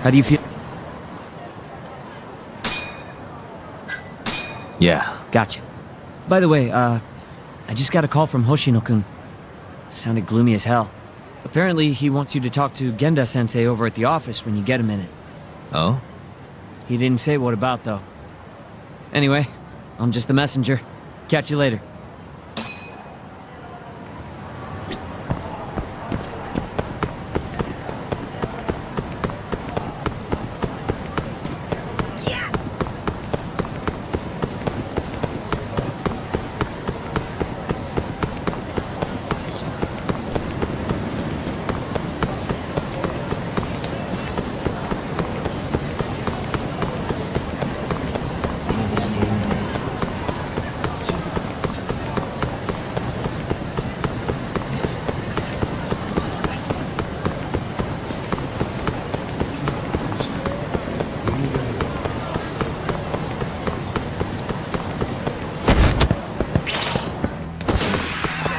How do you feel? Yeah. Gotcha. By the way, I just got a call from Hoshino-kun. Sounded gloomy as hell. Apparently, he wants you to talk to Genda-sensei over at the office when you get a minute. Oh? He didn't say what about, though. Anyway, I'm just the messenger. Catch you later.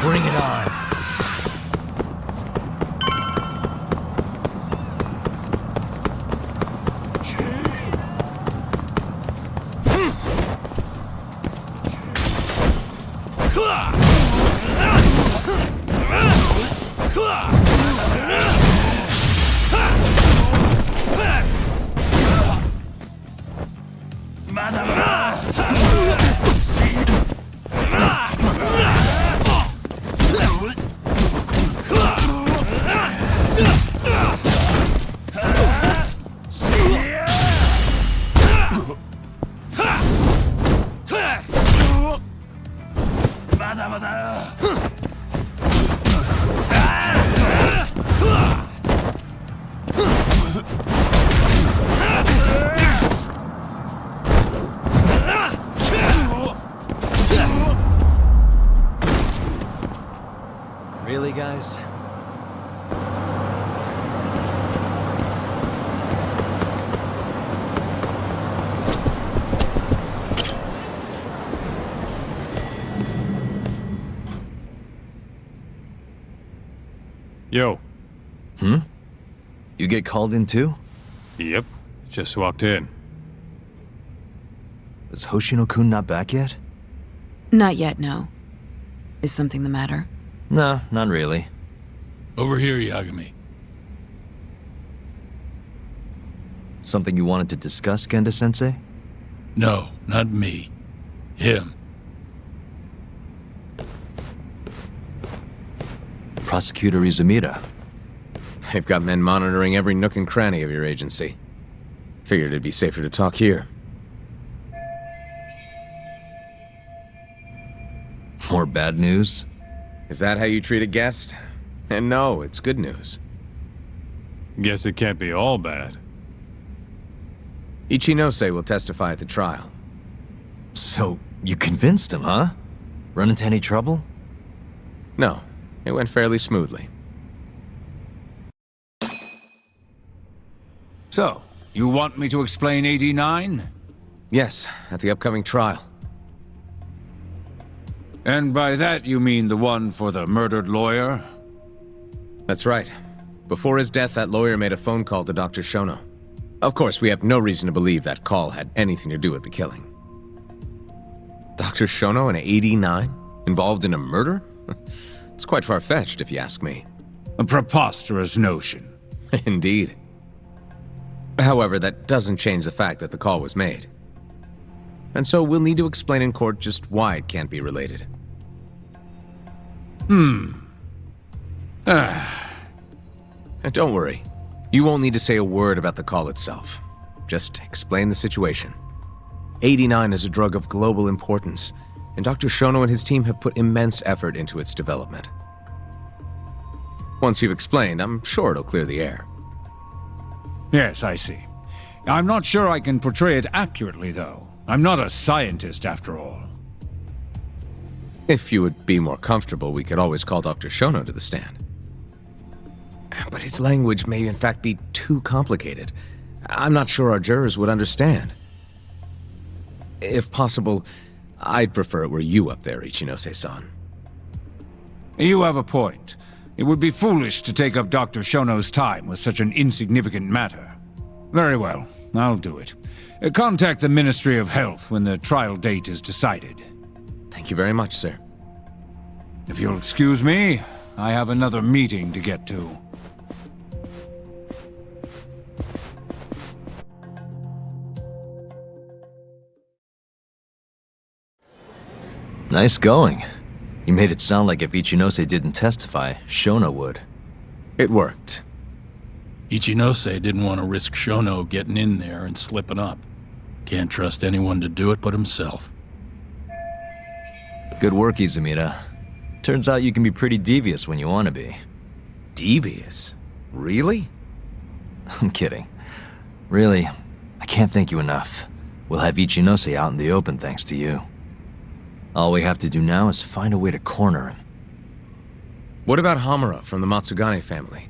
Bring it on. Really, guys? Yo. You get called in too? Yep. Just walked in. Is Hoshino-kun not back yet? Not yet, no. Is something the matter? No, not really. Over here, Yagami. Something you wanted to discuss, Genda-sensei? No, not me. Him. Prosecutor Izumida. They've got men monitoring every nook and cranny of your agency. Figured it'd be safer to talk here. More bad news? Is that how you treat a guest? And no, it's good news. Guess it can't be all bad. Ichinose will testify at the trial. So, you convinced him, huh? Run into any trouble? No, it went fairly smoothly. So, you want me to explain 89? Yes, at the upcoming trial. And by that you mean the one for the murdered lawyer? That's right. Before his death, that lawyer made a phone call to Dr. Shono. Of course, we have no reason to believe that call had anything to do with the killing. Dr. Shono and 89? Involved in a murder? It's quite far-fetched, if you ask me. A preposterous notion. Indeed. However, that doesn't change the fact that the call was made. And so we'll need to explain in court just why it can't be related. And don't worry. You won't need to say a word about the call itself. Just explain the situation. 89 is a drug of global importance, and Dr. Shono and his team have put immense effort into its development. Once you've explained, I'm sure it'll clear the air. Yes, I see. I'm not sure I can portray it accurately, though. I'm not a scientist, after all. If you would be more comfortable, we could always call Dr. Shono to the stand. But his language may in fact be too complicated. I'm not sure our jurors would understand. If possible, I'd prefer it were you up there, Ichinose-san. You have a point. It would be foolish to take up Dr. Shono's time with such an insignificant matter. Very well. I'll do it. Contact the Ministry of Health when the trial date is decided. Thank you very much, sir. If you'll excuse me, I have another meeting to get to. Nice going. You made it sound like if Ichinose didn't testify, Shono would. It worked. Ichinose didn't want to risk Shono getting in there and slipping up. Can't trust anyone to do it but himself. Good work, Izumida. Turns out you can be pretty devious when you want to be. Devious? Really? I'm kidding. Really, I can't thank you enough. We'll have Ichinose out in the open thanks to you. All we have to do now is find a way to corner him. What about Hamura from the Matsugane family?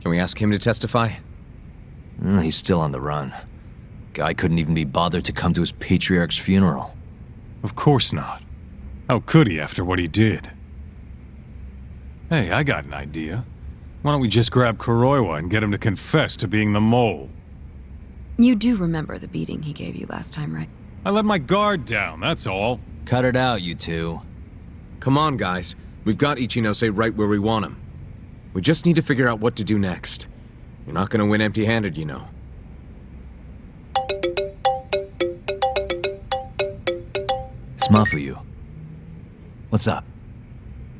Can we ask him to testify? He's still on the run. Guy couldn't even be bothered to come to his patriarch's funeral. Of course not. How could he after what he did? Hey, I got an idea. Why don't we just grab Kuroiwa and get him to confess to being the mole? You do remember the beating he gave you last time, right? I let my guard down, that's all. Cut it out, you two. Come on, guys. We've got Ichinose right where we want him. We just need to figure out what to do next. You're not gonna win empty-handed, you know. It's Mafuyu. What's up?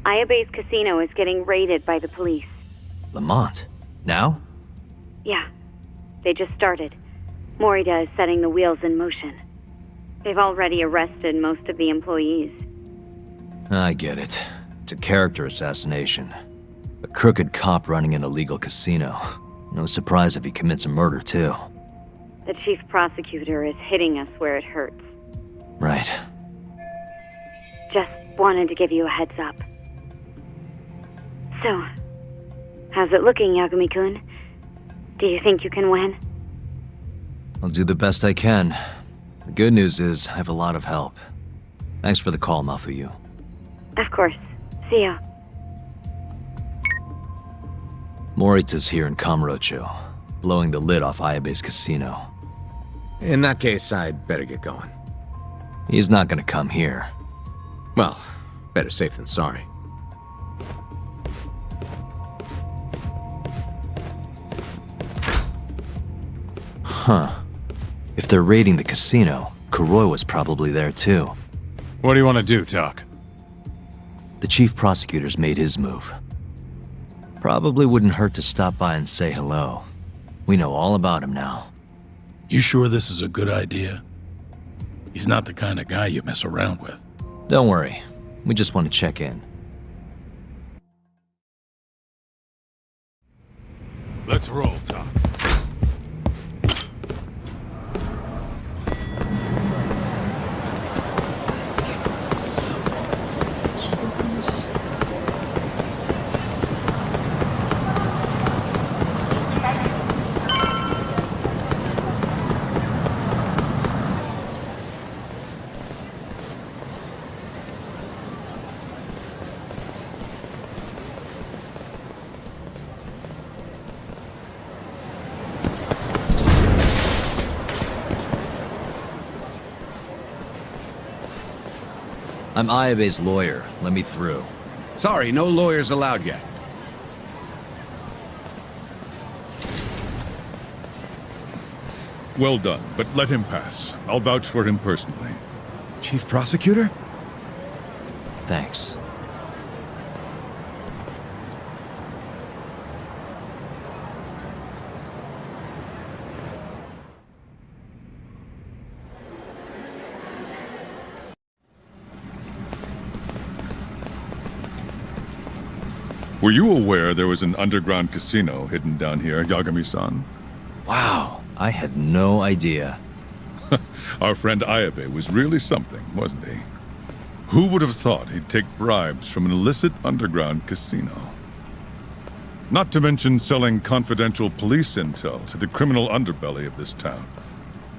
Ayabe's casino is getting raided by the police. Lamont? Now? Yeah, they just started. Morita is setting the wheels in motion. They've already arrested most of the employees. I get it. It's a character assassination. A crooked cop running an illegal casino. No surprise if he commits a murder, too. The chief prosecutor is hitting us where it hurts. Right. Just wanted to give you a heads up. So, how's it looking, Yagami-kun? Do you think you can win? I'll do the best I can. The good news is, I have a lot of help. Thanks for the call, Mafuyu. Of course. See ya. Morita's here in Kamurocho, blowing the lid off Ayabe's casino. In that case, I'd better get going. He's not gonna come here. Well, better safe than sorry. Huh. If they're raiding the casino, Kuroi was probably there too. What do you want to do, Doc? The chief prosecutor's made his move. Probably wouldn't hurt to stop by and say hello. We know all about him now. You sure this is a good idea? He's not the kind of guy you mess around with. Don't worry. We just want to check in. Let's roll, Doc. I'm Ayabe's lawyer. Let me through. Sorry, no lawyers allowed yet. Well done, but let him pass. I'll vouch for him personally. Chief Prosecutor? Thanks. Were you aware there was an underground casino hidden down here, Yagami-san? Wow, I had no idea. Our friend Ayabe was really something, wasn't he? Who would have thought he'd take bribes from an illicit underground casino? Not to mention selling confidential police intel to the criminal underbelly of this town.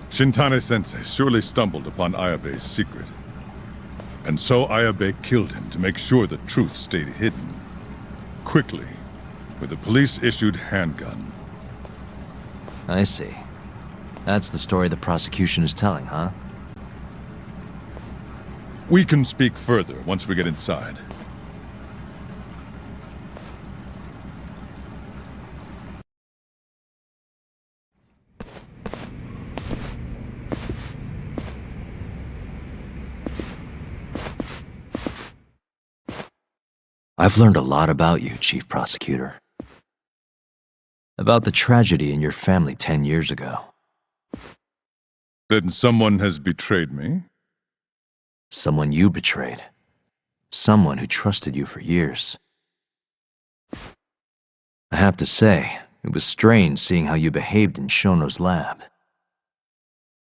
Shintane-sensei surely stumbled upon Ayabe's secret. And so Ayabe killed him to make sure the truth stayed hidden. Quickly, with a police-issued handgun. I see. That's the story the prosecution is telling, huh? We can speak further once we get inside. I've learned a lot about you, Chief Prosecutor. About the tragedy in your family 10 years ago. Then someone has betrayed me? Someone you betrayed. Someone who trusted you for years. I have to say, it was strange seeing how you behaved in Shono's lab.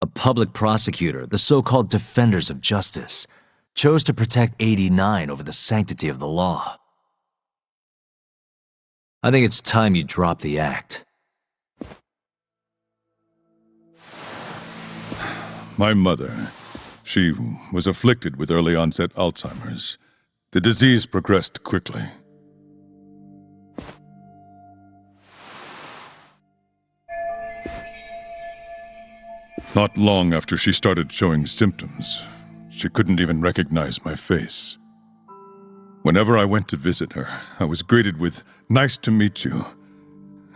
A public prosecutor, the so-called defenders of justice, chose to protect 89 over the sanctity of the law. I think it's time you drop the act. My mother, she was afflicted with early onset Alzheimer's. The disease progressed quickly. Not long after she started showing symptoms, she couldn't even recognize my face. Whenever I went to visit her, I was greeted with, "Nice to meet you,"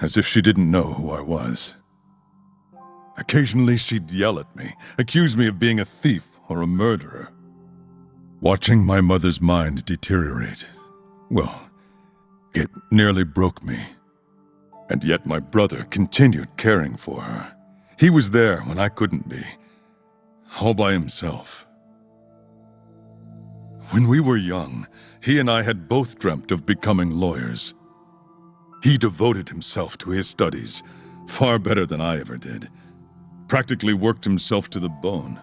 as if she didn't know who I was. Occasionally, she'd yell at me, accuse me of being a thief or a murderer. Watching my mother's mind deteriorate, well, it nearly broke me. And yet my brother continued caring for her. He was there when I couldn't be, all by himself. When we were young, he and I had both dreamt of becoming lawyers. He devoted himself to his studies, far better than I ever did. Practically worked himself to the bone.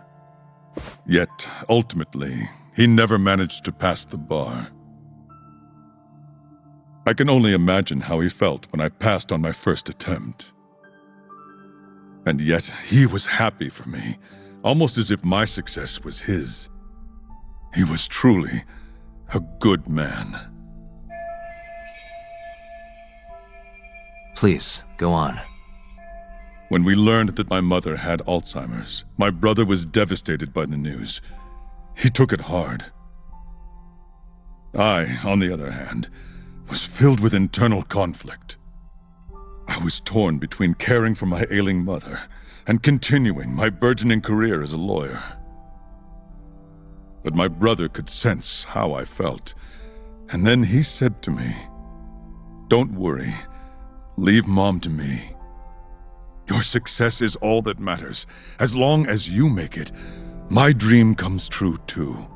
Yet, ultimately, he never managed to pass the bar. I can only imagine how he felt when I passed on my first attempt. And yet, he was happy for me, almost as if my success was his. He was truly a good man. Please, go on. When we learned that my mother had Alzheimer's, my brother was devastated by the news. He took it hard. I, on the other hand, was filled with internal conflict. I was torn between caring for my ailing mother and continuing my burgeoning career as a lawyer. But my brother could sense how I felt, and then he said to me, "Don't worry, leave Mom to me. Your success is all that matters. As long as you make it, my dream comes true too."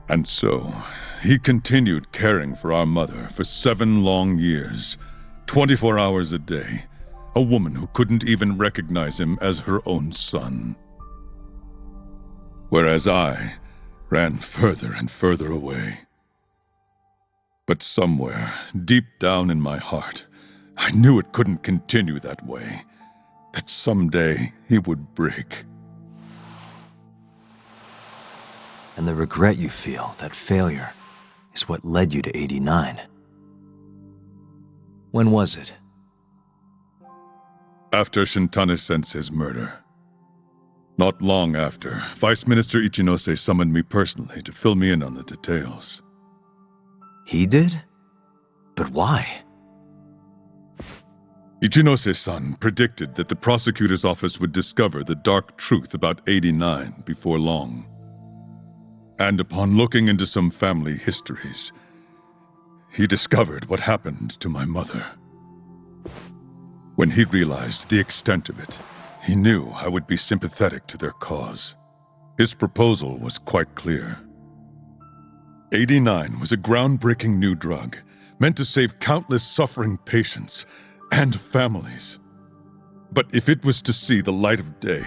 And so, he continued caring for our mother for 7 long years, 24 hours a day, a woman who couldn't even recognize him as her own son. Whereas I ran further and further away. But somewhere, deep down in my heart, I knew it couldn't continue that way, that someday he would break. And the regret you feel, that failure, is what led you to 89. When was it? After Shintane-sensei's murder. Not long after, Vice Minister Ichinose summoned me personally to fill me in on the details. He did? But why? Ichinose-san predicted that the prosecutor's office would discover the dark truth about 89 before long. And upon looking into some family histories, he discovered what happened to my mother. When he realized the extent of it, he knew I would be sympathetic to their cause. His proposal was quite clear. 89 was a groundbreaking new drug, meant to save countless suffering patients and families. But if it was to see the light of day,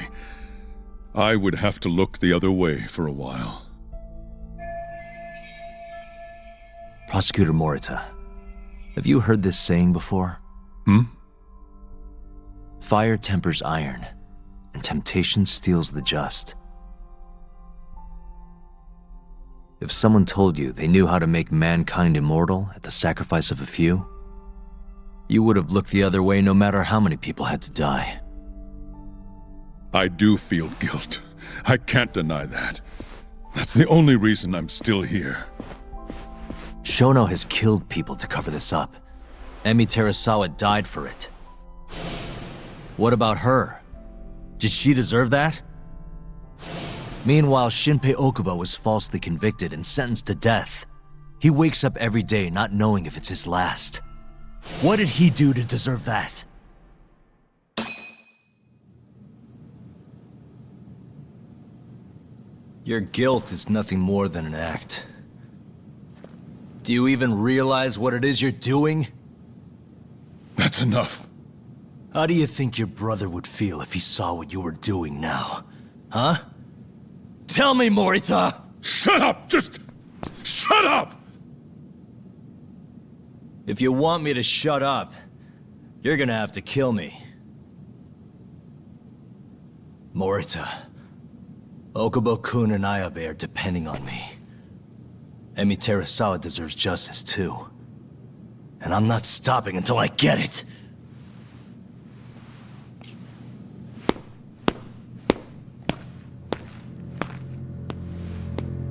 I would have to look the other way for a while. Prosecutor Morita, have you heard this saying before? Fire tempers iron, and temptation steals the just. If someone told you they knew how to make mankind immortal at the sacrifice of a few, you would have looked the other way no matter how many people had to die. I do feel guilt. I can't deny that. That's the only reason I'm still here. Shono has killed people to cover this up. Emi Terasawa died for it. What about her? Did she deserve that? Meanwhile, Shinpei Okubo was falsely convicted and sentenced to death. He wakes up every day not knowing if it's his last. What did he do to deserve that? Your guilt is nothing more than an act. Do you even realize what it is you're doing? That's enough. How do you think your brother would feel if he saw what you were doing now? Huh? Tell me, Morita! Shut up! Just shut up! If you want me to shut up, you're gonna have to kill me. Morita, Okubo-kun and Ayabe are depending on me. Emi Terasawa deserves justice too. And I'm not stopping until I get it!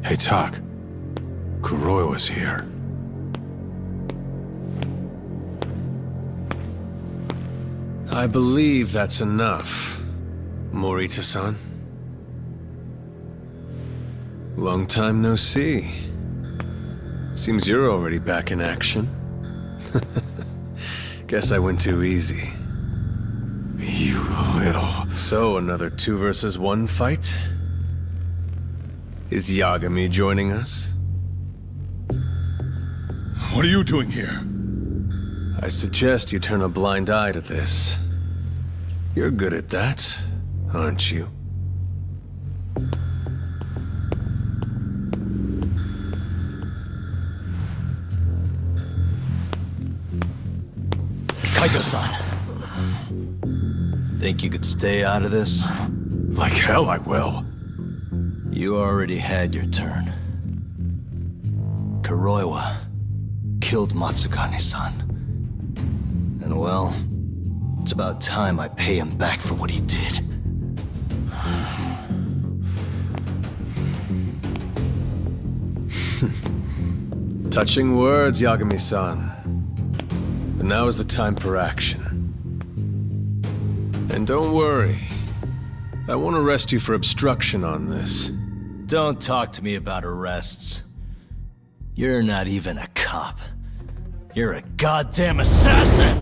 Hey, Tak. Kuroiwa's here. I believe that's enough, Morita-san. Long time no see. Seems you're already back in action. Guess I went too easy. You little... So, another 2 versus 1 fight? Is Yagami joining us? What are you doing here? I suggest you turn a blind eye to this. You're good at that, aren't you? Kaito-san! Think you could stay out of this? Like hell I will. You already had your turn. Kuroiwa killed Matsukane-san. And well, it's about time I pay him back for what he did. Touching words, Yagami-san. But now is the time for action. And don't worry. I won't arrest you for obstruction on this. Don't talk to me about arrests. You're not even a cop. You're a goddamn assassin!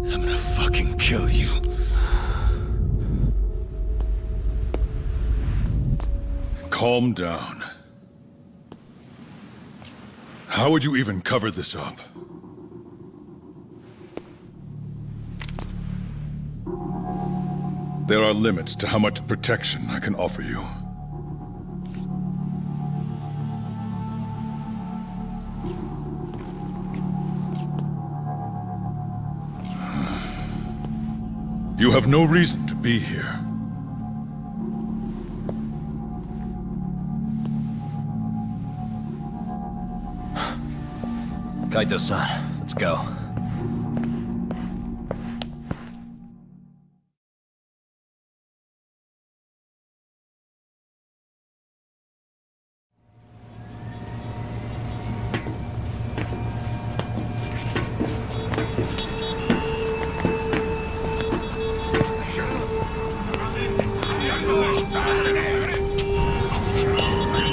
I'm gonna fucking kill you. Calm down. How would you even cover this up? There are limits to how much protection I can offer you. You have no reason to be here. Kaito-san, let's go.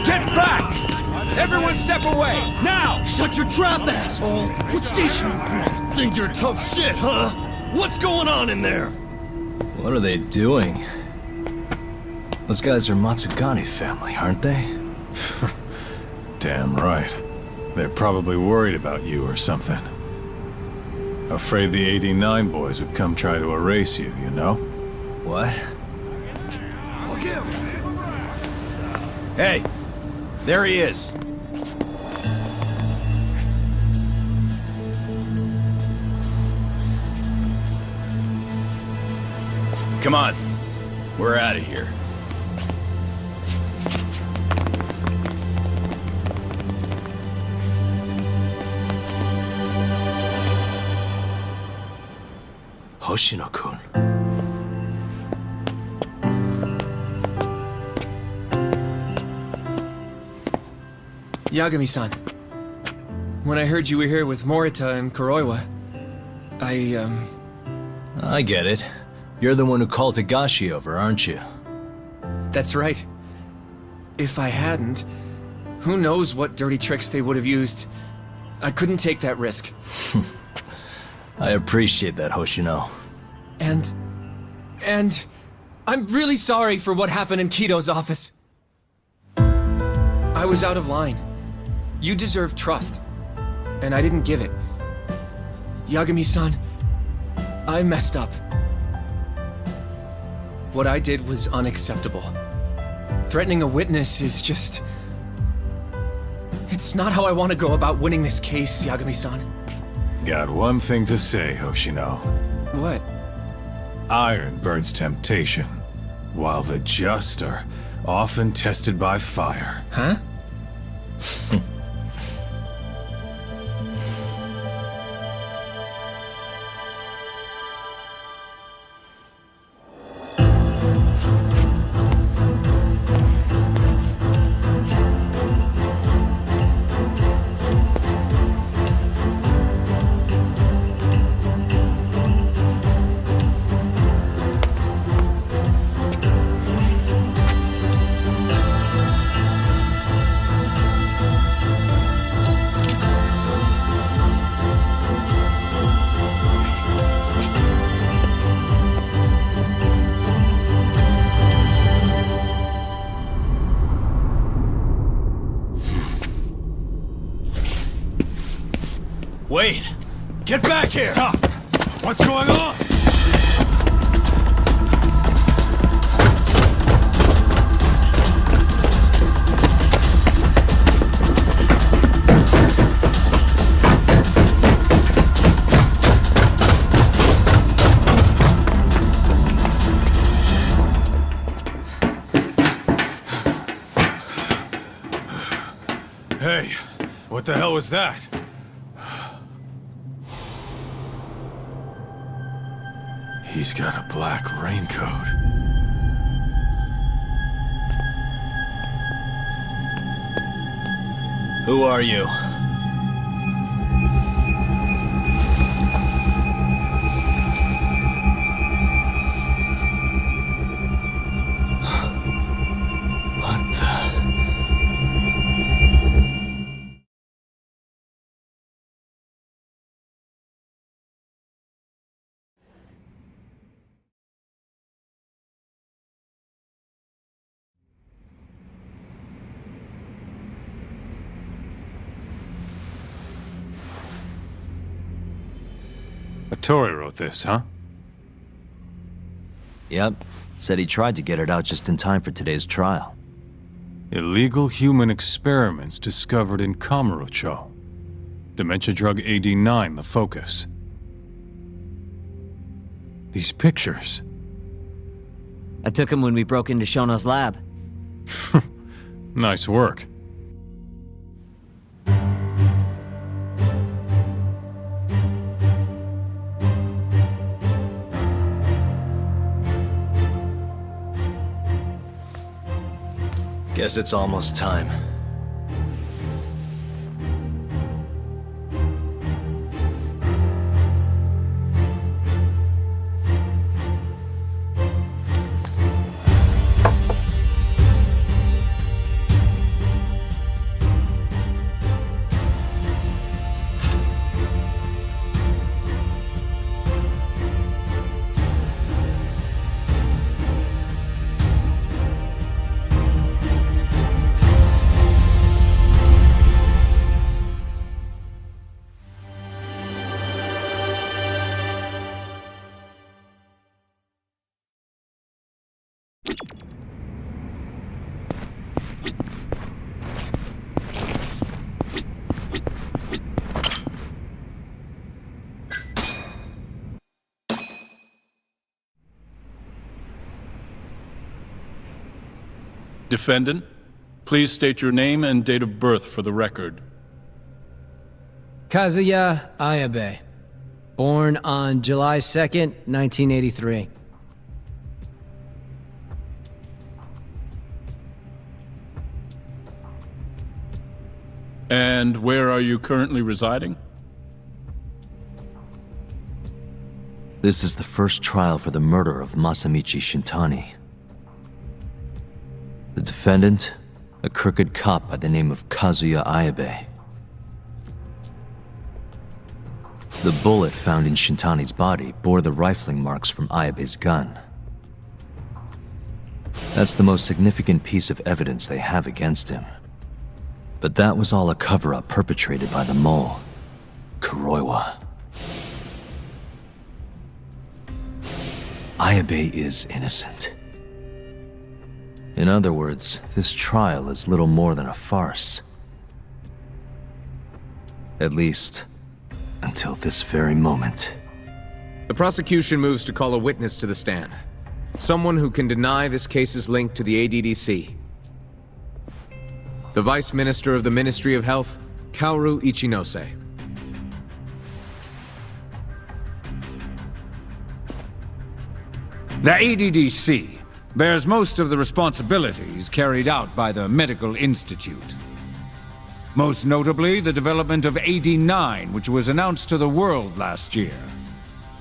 Get back! Everyone step away! Now! Shut your trap, asshole! What station you from? Think you're tough shit, huh? What's going on in there? What are they doing? Those guys are Matsugane family, aren't they? Damn right. They're probably worried about you or something. Afraid the 89 boys would come try to erase you, you know? What? Hey! There he is! Come on. We're out of here. Hoshino-kun. Yagami-san, when I heard you were here with Morita and Kuroiwa, I get it. You're the one who called Higashi over, aren't you? That's right. If I hadn't, who knows what dirty tricks they would have used. I couldn't take that risk. I appreciate that, Hoshino. And I'm really sorry for what happened in Kito's office. I was out of line. You deserve trust, and I didn't give it. Yagami-san, I messed up. What I did was unacceptable. Threatening a witness is just... It's not how I want to go about winning this case, Yagami-san. Got one thing to say, Hoshino. What? Iron burns temptation, while the just are often tested by fire. Huh? Wait! Get back here! What's going on? Hey, what the hell was that? He's got a black raincoat. Who are you? What the... Tori wrote this, huh? Yep. Said he tried to get it out just in time for today's trial. Illegal human experiments discovered in Kamurocho. Dementia drug AD9, the focus. These pictures. I took him when we broke into Shono's lab. Nice work. Guess it's almost time. Defendant, please state your name and date of birth for the record. Kazuya Ayabe. Born on July 2nd, 1983. And where are you currently residing? This is the first trial for the murder of Masamichi Shintani. The defendant, a crooked cop by the name of Kazuya Ayabe. The bullet found in Shintani's body bore the rifling marks from Ayabe's gun. That's the most significant piece of evidence they have against him. But that was all a cover-up perpetrated by the mole, Kuroiwa. Ayabe is innocent. In other words, this trial is little more than a farce. At least, until this very moment. The prosecution moves to call a witness to the stand. Someone who can deny this case's link to the ADDC. The Vice Minister of the Ministry of Health, Kaoru Ichinose. The ADDC bears most of the responsibilities carried out by the Medical Institute. Most notably, the development of AD9, which was announced to the world last year.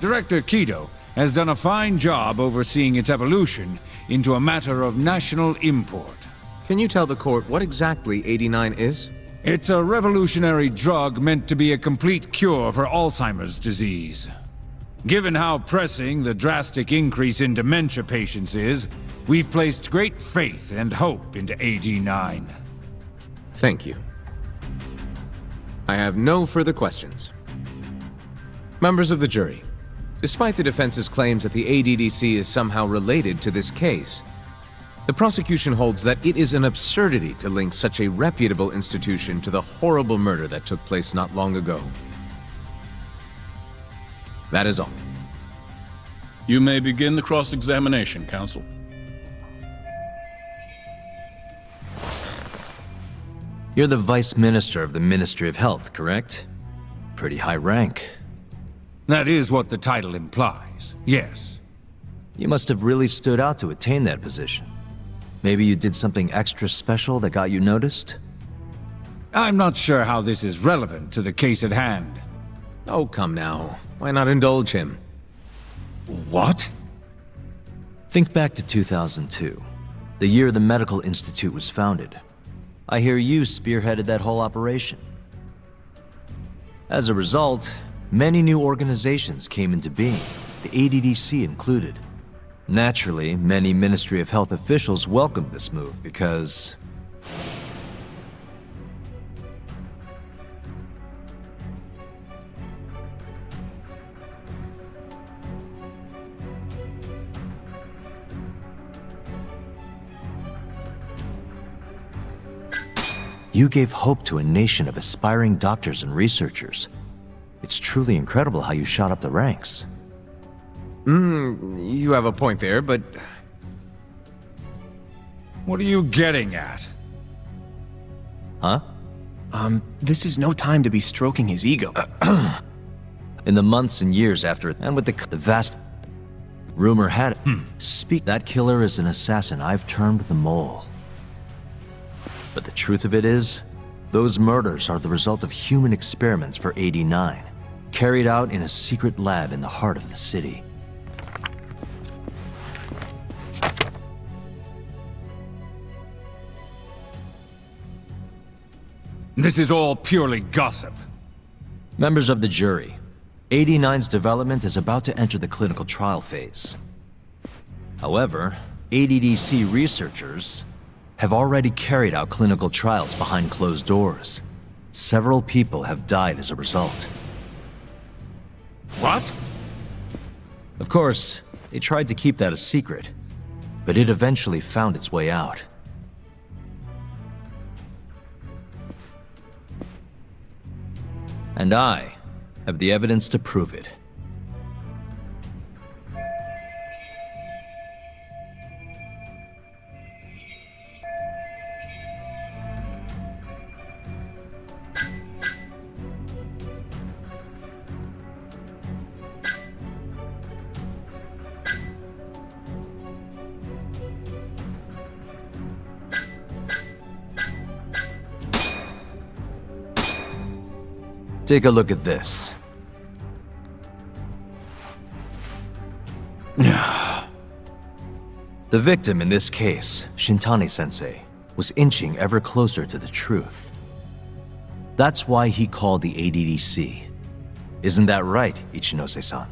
Director Kido has done a fine job overseeing its evolution into a matter of national import. Can you tell the court what exactly AD9 is? It's a revolutionary drug meant to be a complete cure for Alzheimer's disease. Given how pressing the drastic increase in dementia patients is, we've placed great faith and hope into AD9. Thank you. I have no further questions. Members of the jury, despite the defense's claims that the ADDC is somehow related to this case, the prosecution holds that it is an absurdity to link such a reputable institution to the horrible murder that took place not long ago. That is all. You may begin the cross-examination, counsel. You're the Vice Minister of the Ministry of Health, correct? Pretty high rank. That is what the title implies, yes. You must have really stood out to attain that position. Maybe you did something extra special that got you noticed? I'm not sure how this is relevant to the case at hand. Oh, come now. Why not indulge him? What? Think back to 2002, the year the Medical Institute was founded. I hear you spearheaded that whole operation. As a result, many new organizations came into being, the ADDC included. Naturally, many Ministry of Health officials welcomed this move because... you gave hope to a nation of aspiring doctors and researchers. It's truly incredible how you shot up the ranks. You have a point there, but... What are you getting at? Huh? This is no time to be stroking his ego. In the months and years after it, and with the vast... rumor had it, that killer is an assassin I've termed the Mole. But the truth of it is, those murders are the result of human experiments for 89, carried out in a secret lab in the heart of the city. This is all purely gossip. Members of the jury, 89's development is about to enter the clinical trial phase. However, ADDC researchers have already carried out clinical trials behind closed doors. Several people have died as a result. What? Of course, they tried to keep that a secret, but it eventually found its way out. And I have the evidence to prove it. Take a look at this. The victim in this case, Shintani-sensei, was inching ever closer to the truth. That's why he called the ADDC. Isn't that right, Ichinose-san?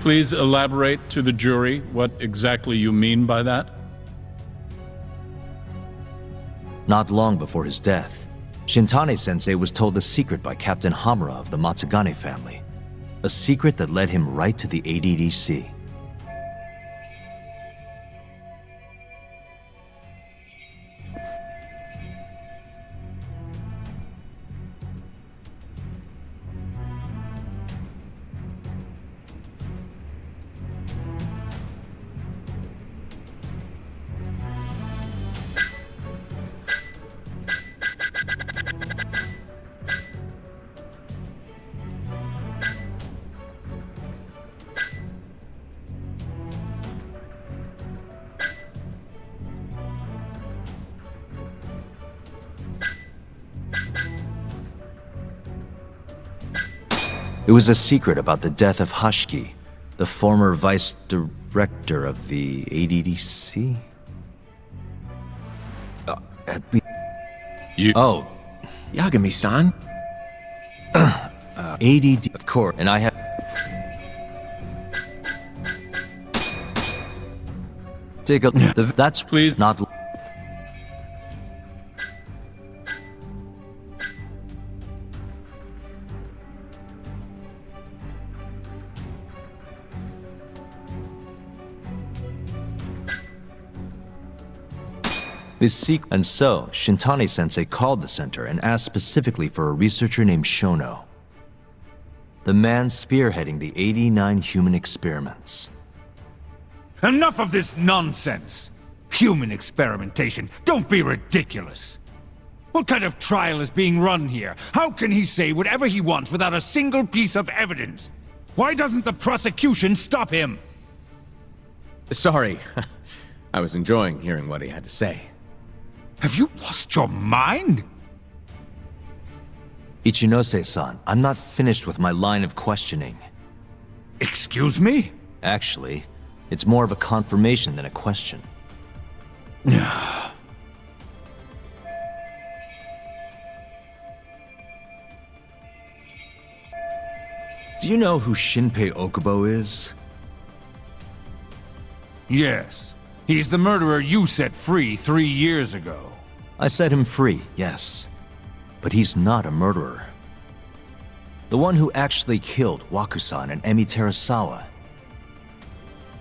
Please elaborate to the jury what exactly you mean by that. Not long before his death, Shintani-sensei was told a secret by Captain Hamura of the Matsugane family. A secret that led him right to the ADDC. It was a secret about the death of Hashiki, the former vice director of the ADDC? At least... Oh. Yagami-san? ADD, of course, and I have... Take a... That's... Please. Not... This secret, and so, Shintani-sensei called the center and asked specifically for a researcher named Shono. The man spearheading the 89 human experiments. Enough of this nonsense! Human experimentation. Don't be ridiculous. What kind of trial is being run here? How can he say whatever he wants without a single piece of evidence? Why doesn't the prosecution stop him? Sorry. I was enjoying hearing what he had to say. Have you lost your mind? Ichinose-san, I'm not finished with my line of questioning. Excuse me? Actually, it's more of a confirmation than a question. Do you know who Shinpei Okubo is? Yes. He's the murderer you set free 3 years ago. I set him free, yes. But he's not a murderer. The one who actually killed Wakusan and Emi Terasawa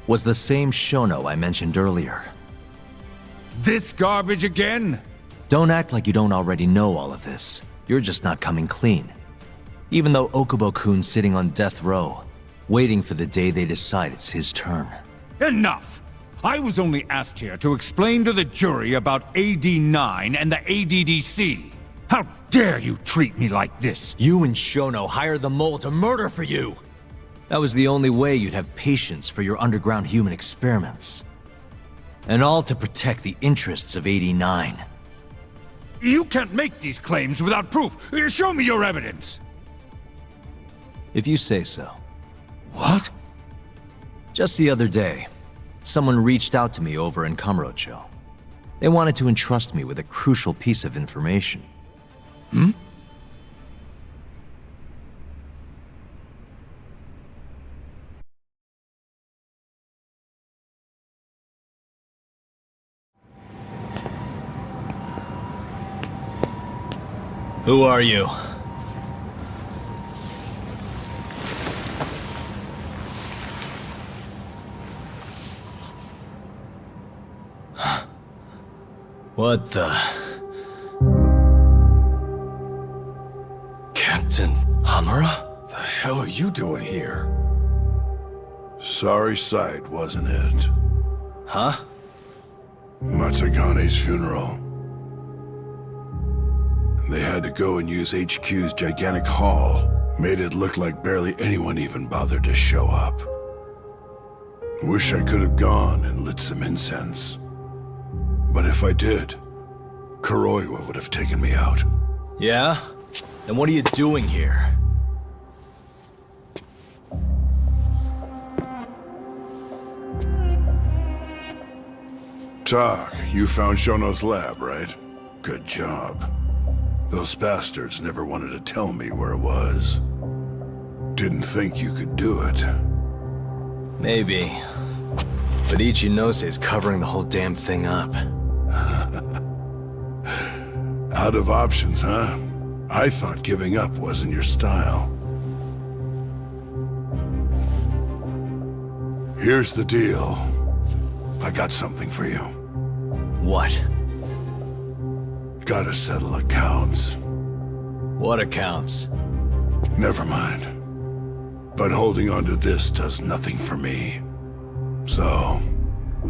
was the same Shono I mentioned earlier. This garbage again? Don't act like you don't already know all of this. You're just not coming clean. Even though Okubo-kun's sitting on death row, waiting for the day they decide it's his turn. Enough! I was only asked here to explain to the jury about AD9 and the ADDC. How dare you treat me like this? You and Shono hired the mole to murder for you! That was the only way you'd have patience for your underground human experiments. And all to protect the interests of AD9. You can't make these claims without proof. Show me your evidence. If you say so. What? Just the other day, someone reached out to me over in Kamurocho. They wanted to entrust me with a crucial piece of information. Hmm? Who are you? What the... Captain Hamura? The hell are you doing here? Sorry sight, wasn't it? Huh? Matsugane's funeral. They had to go and use HQ's gigantic hall. Made it look like barely anyone even bothered to show up. Wish I could have gone and lit some incense. But if I did, Kuroiwa would have taken me out. Yeah? Then what are you doing here? Tak, you found Shono's lab, right? Good job. Those bastards never wanted to tell me where it was. Didn't think you could do it. Maybe. But Ichinose covering the whole damn thing up. Out of options, huh? I thought giving up wasn't your style. Here's the deal. I got something for you. What? Gotta settle accounts. What accounts? Never mind. But holding on to this does nothing for me. So,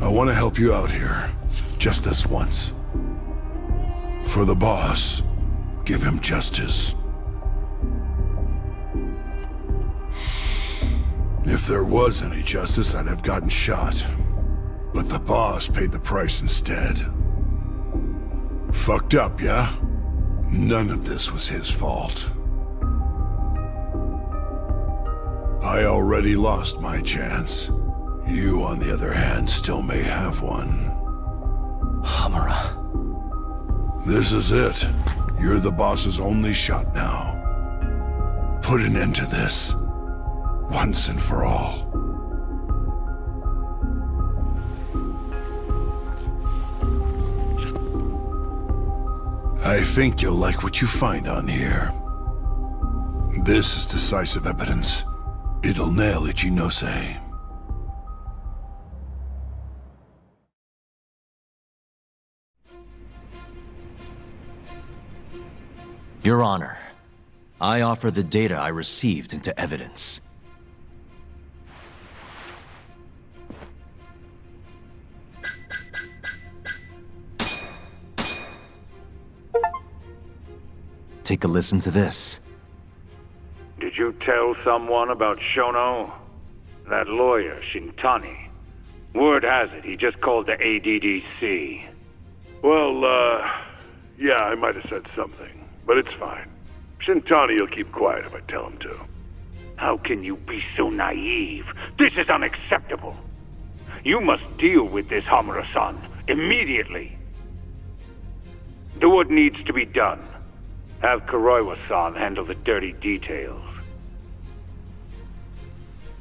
I want to help you out here. Just this once. For the boss, give him justice. If there was any justice, I'd have gotten shot. But the boss paid the price instead. Fucked up, yeah? None of this was his fault. I already lost my chance. You, on the other hand, still may have one. Hamura. This is it. You're the boss's only shot now. Put an end to this. Once and for all. I think you'll like what you find on here. This is decisive evidence. It'll nail Ichinose. Your Honor, I offer the data I received into evidence. take a listen to this. Did you tell someone about Shono? That lawyer, Shintani. Word has it, he just called the ADDC. Well, yeah, I might have said something, but it's fine. Shintani will keep quiet if I tell him to. How can you be so naive? This is unacceptable. You must deal with this, Hamura-san, immediately. Do what needs to be done. Have Kuroiwa-san handle the dirty details.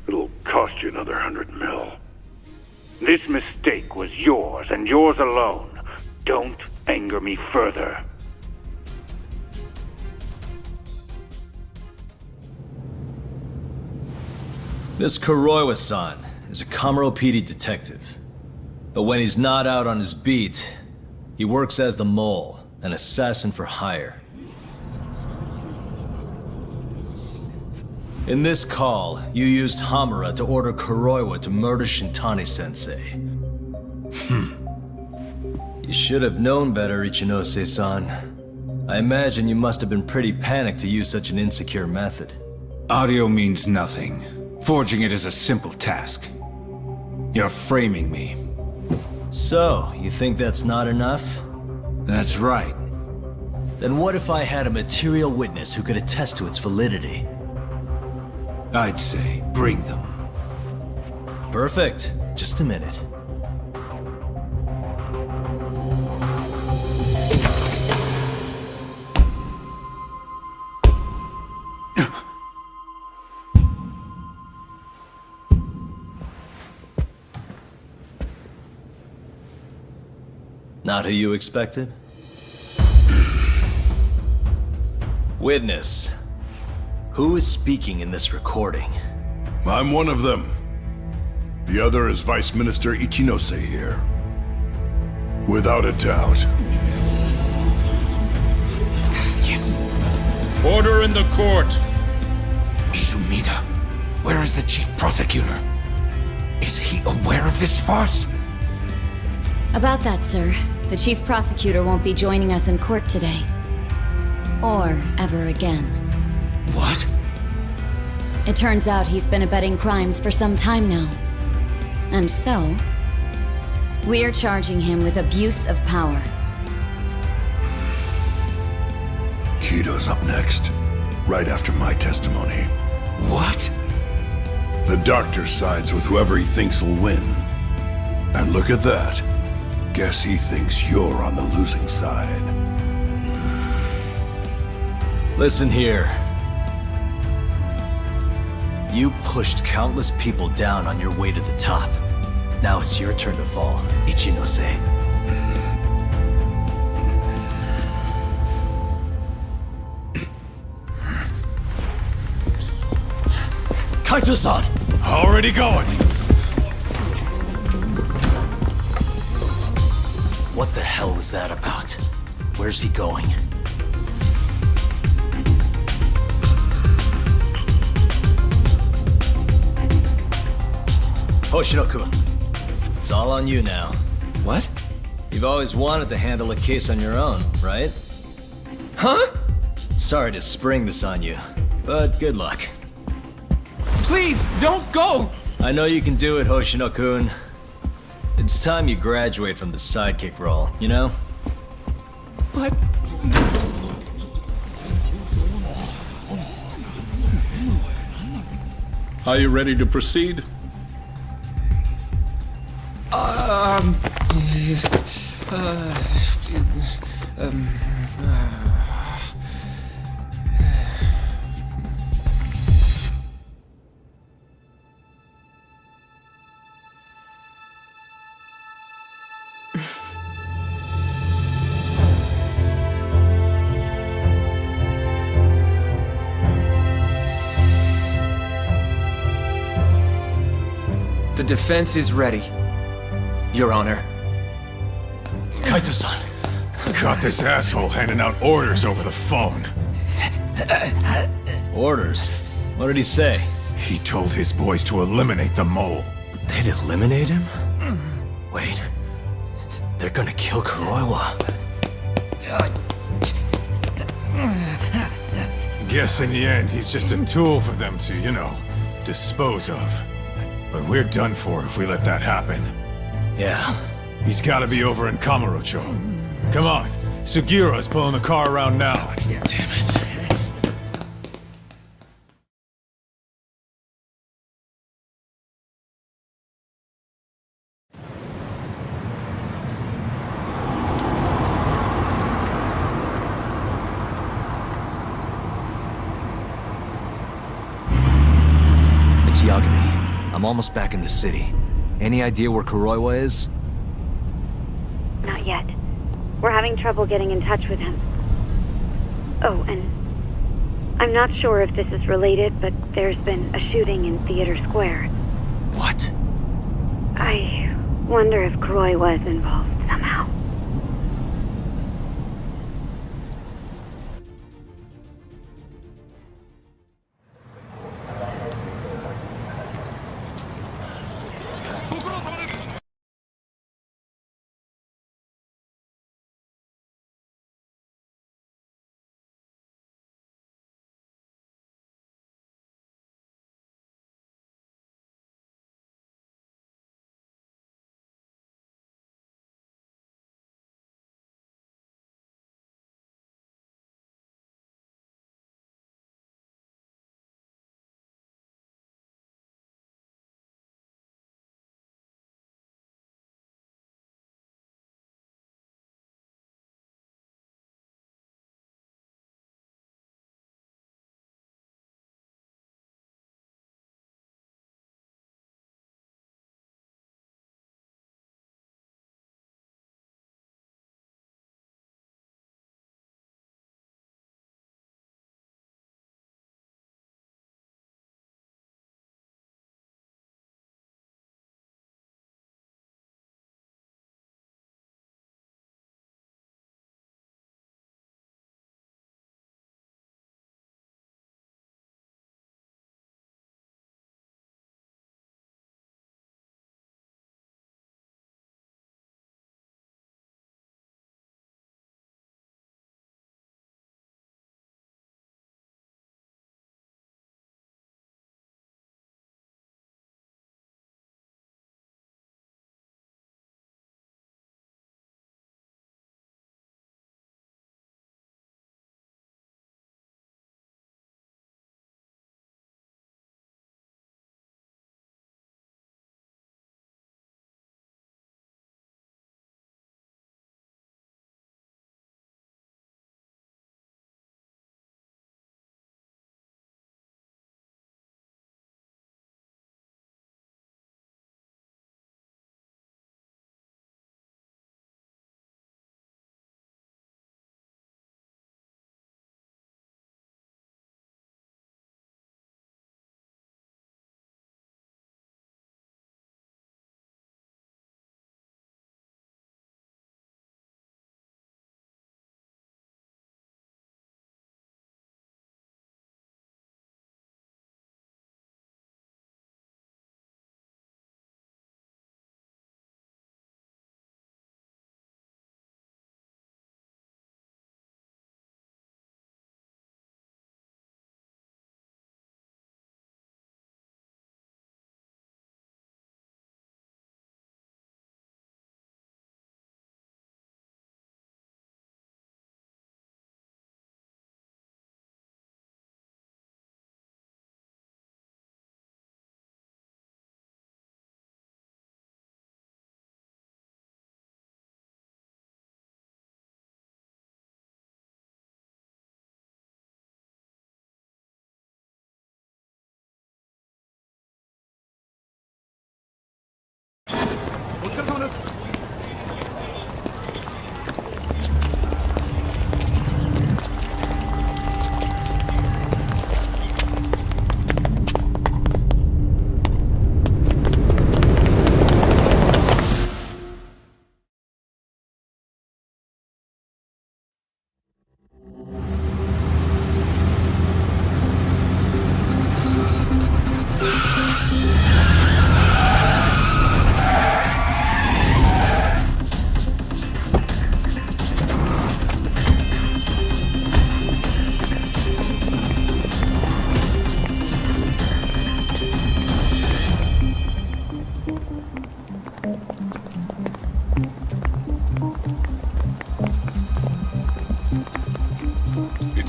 It'll cost you another 100 mil. This mistake was yours, and yours alone. Don't anger me further. This Kuroiwa-san is a Kamuro PD detective. But when he's not out on his beat, he works as the Mole, an assassin for hire. In this call, you used Hamura to order Kuroiwa to murder Shintani-sensei. You should have known better, Ichinose-san. I imagine you must have been pretty panicked to use such an insecure method. Audio means nothing. Forging it is a simple task. You're framing me. So, you think that's not enough? That's right. Then what if I had a material witness who could attest to its validity? I'd say, bring them. Perfect. Just a minute. Not who you expected? Witness. Who is speaking in this recording? I'm one of them. The other is Vice Minister Ichinose here. Without a doubt. Yes. Order in the court. Izumida, where is the chief prosecutor? Is he aware of this farce? About that, sir. The chief prosecutor won't be joining us in court today. Or ever again. What? It turns out he's been abetting crimes for some time now. And so, we're charging him with abuse of power. Kido's up next, right after my testimony. What? The doctor sides with whoever he thinks will win. And look at that. Guess he thinks you're on the losing side. Listen here. You pushed countless people down on your way to the top. Now it's your turn to fall, Ichinose. Kaito-san! Already going! What the hell was that about? Where's he going? Hoshino-kun, it's all on you now. What? You've always wanted to handle a case on your own, right? Huh? Sorry to spring this on you, but good luck. Please, don't go! I know you can do it, Hoshino-kun. It's time you graduate from the sidekick role, you know? But... Are you ready to proceed? The defense is ready, Your Honor. Kaito-san. Got this asshole handing out orders over the phone. Orders? What did he say? He told his boys to eliminate the mole. They'd eliminate him? Wait. They're gonna kill Kuroiwa. Guess in the end, he's just a tool for them to, dispose of. But we're done for if we let that happen. Yeah. He's gotta be over in Kamurocho. Come on, Sugiura's pulling the car around now. Damn it. It's Yagami. I'm almost back in the city. Any idea where Kuroiwa is? Not yet. We're having trouble getting in touch with him. Oh, and I'm not sure if this is related, but there's been a shooting in Theater Square. What? I wonder if Kuroiwa is involved somehow.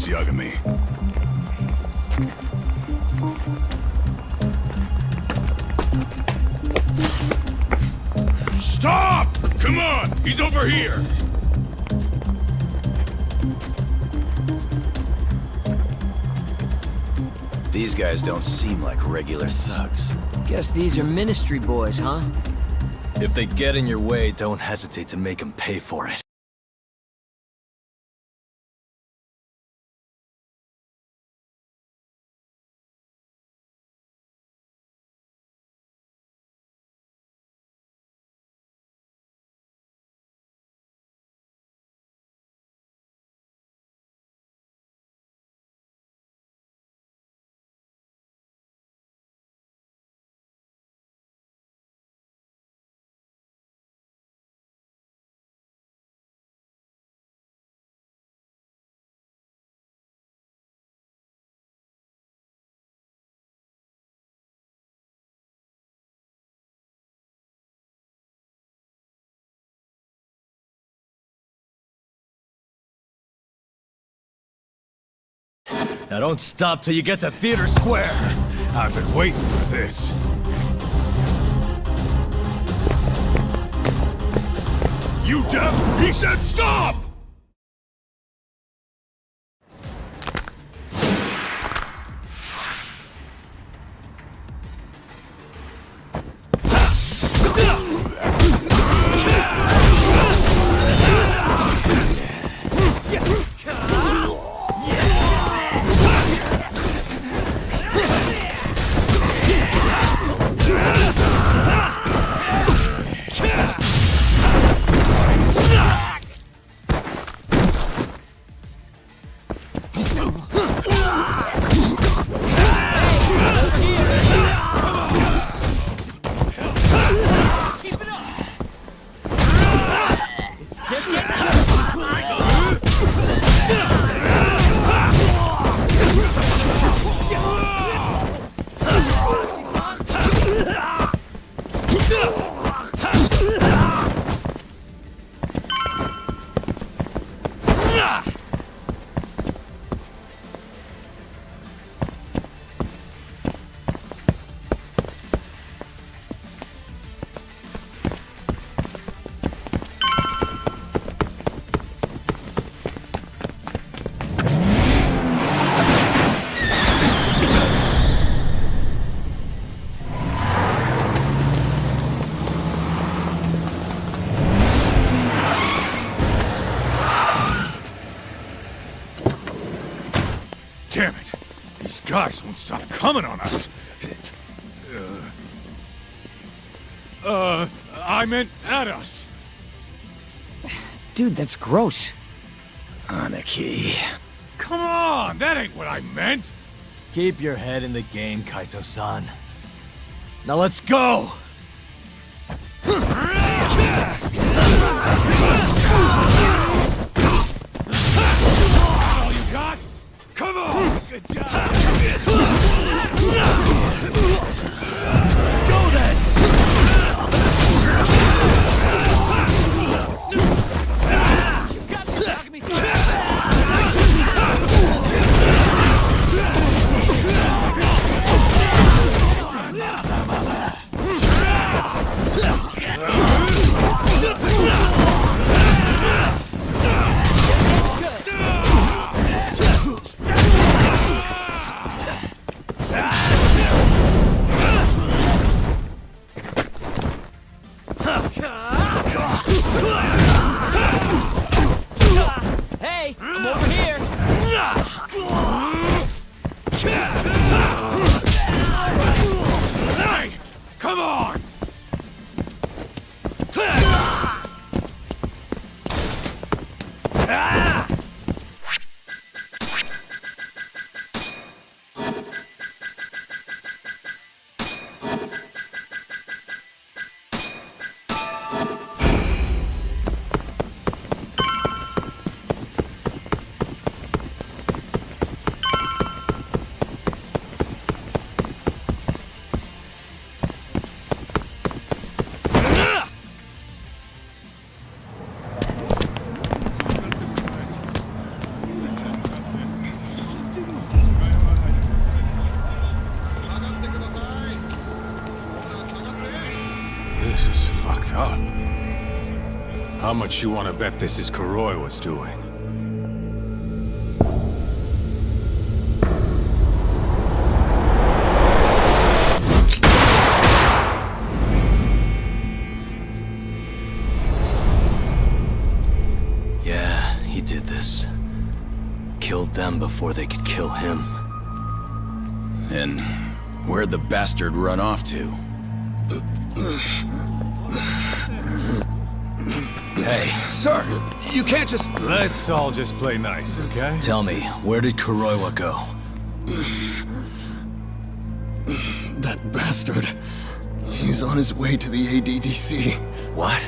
Yagami. Stop! Come on! He's over here! These guys don't seem like regular thugs. Guess these are ministry boys, huh? If they get in your way, don't hesitate to make them pay for it. Now don't stop till you get to Theater Square. I've been waiting for this. You deaf? He said stop! Damn it! These guys won't stop coming on us! I meant at us! Dude, that's gross. Anarchy. Come on! That ain't what I meant! Keep your head in the game, Kaito-san. Now let's go! All you got? Come on! Good job! Let's go then! This is fucked up. How much you want to bet this is Kuroi was doing? Yeah, he did this. Killed them before they could kill him. And where'd the bastard run off to? Hey. Sir, you can't just... Let's all just play nice, okay? Tell me, where did Kuroiwa go? That bastard. He's on his way to the ADDC. What?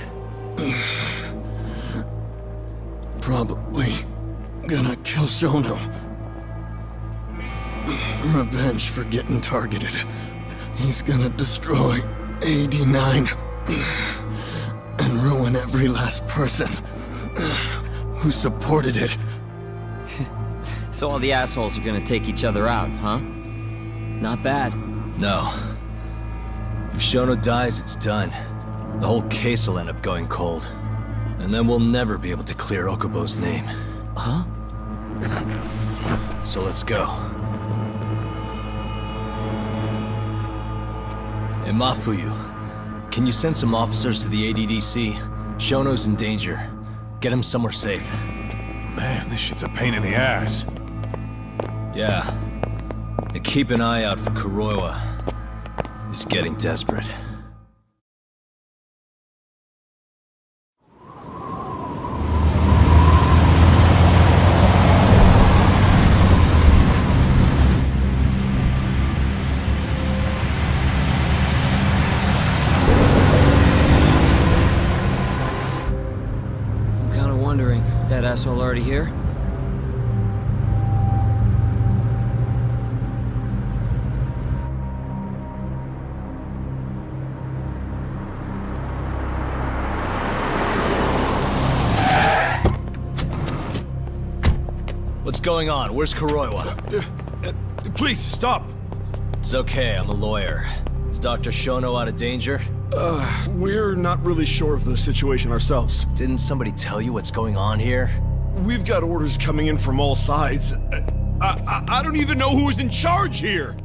Probably gonna kill Shono. Revenge for getting targeted. He's gonna destroy AD9 and ruin every last person who supported it. So all the assholes are gonna take each other out, huh? Not bad. No. If Shono dies, it's done. The whole case will end up going cold. And then we'll never be able to clear Okubo's name. Huh? So let's go. Hey, Mafuyu, can you send some officers to the ADDC? Shono's in danger. Get him somewhere safe. Man, this shit's a pain in the ass. Yeah. And keep an eye out for Kuroiwa. He's getting desperate. I'm kinda wondering, that asshole already here? What's going on? Where's Kuroiwa? Please, stop! It's okay, I'm a lawyer. Is Dr. Shono out of danger? We're not really sure of the situation ourselves. Didn't somebody tell you what's going on here? We've got orders coming in from all sides. I don't even know who's in charge here!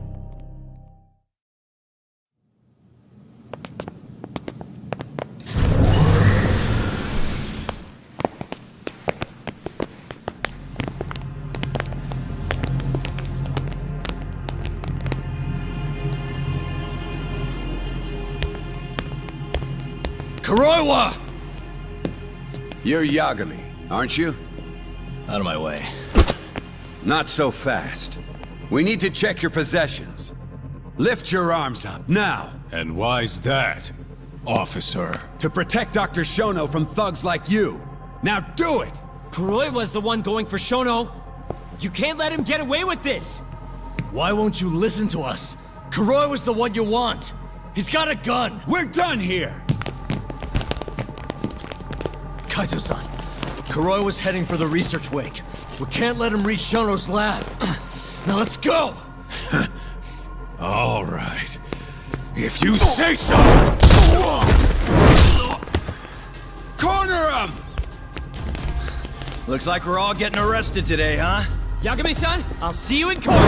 Kuroiwa! You're Yagami, aren't you? Out of my way. Not so fast. We need to check your possessions. Lift your arms up, now! And why's that, officer? To protect Dr. Shono from thugs like you. Now do it! Kuroi was the one going for Shono. You can't let him get away with this! Why won't you listen to us? Kuroi was the one you want. He's got a gun. We're done here! Kaito-san, Kuroi was heading for the research wing. We can't let him reach Shono's lab. Now let's go! All right. If you say so! Corner him! Looks like we're all getting arrested today, huh? Yagami-san, I'll see you in court!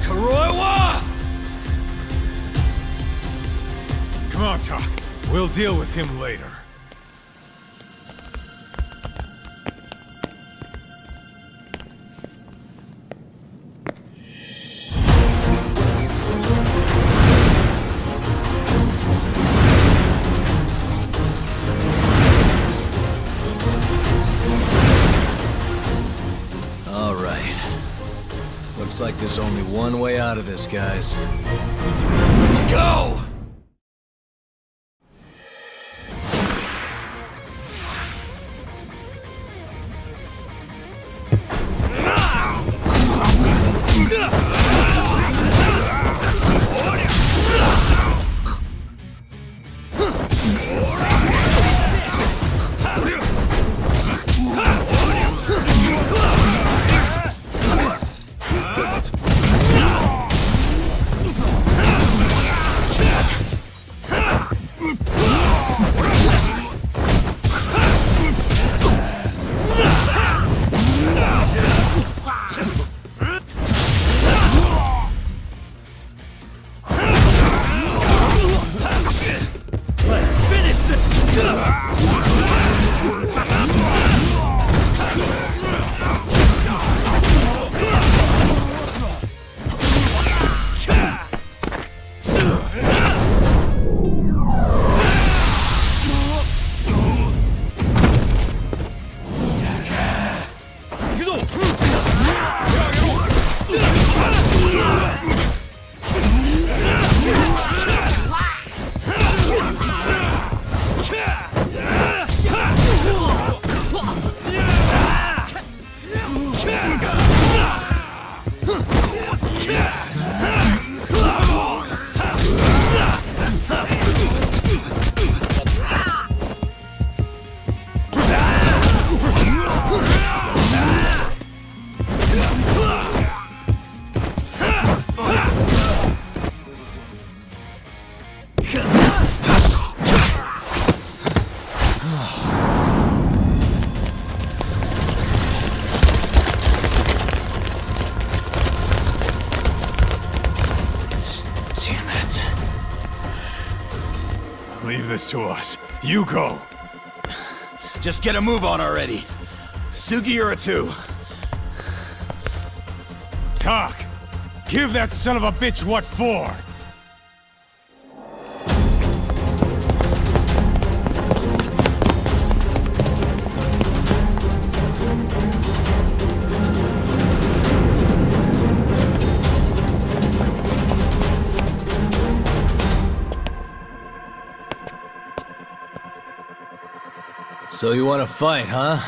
Kuroiwa! Come on, Tak. We'll deal with him later. All right. Looks like there's only one way out of this, guys. Let's go! Leave this to us. You go. Just get a move on already. Sugi or a two. Tak! Give that son of a bitch what for! So you want to fight, huh?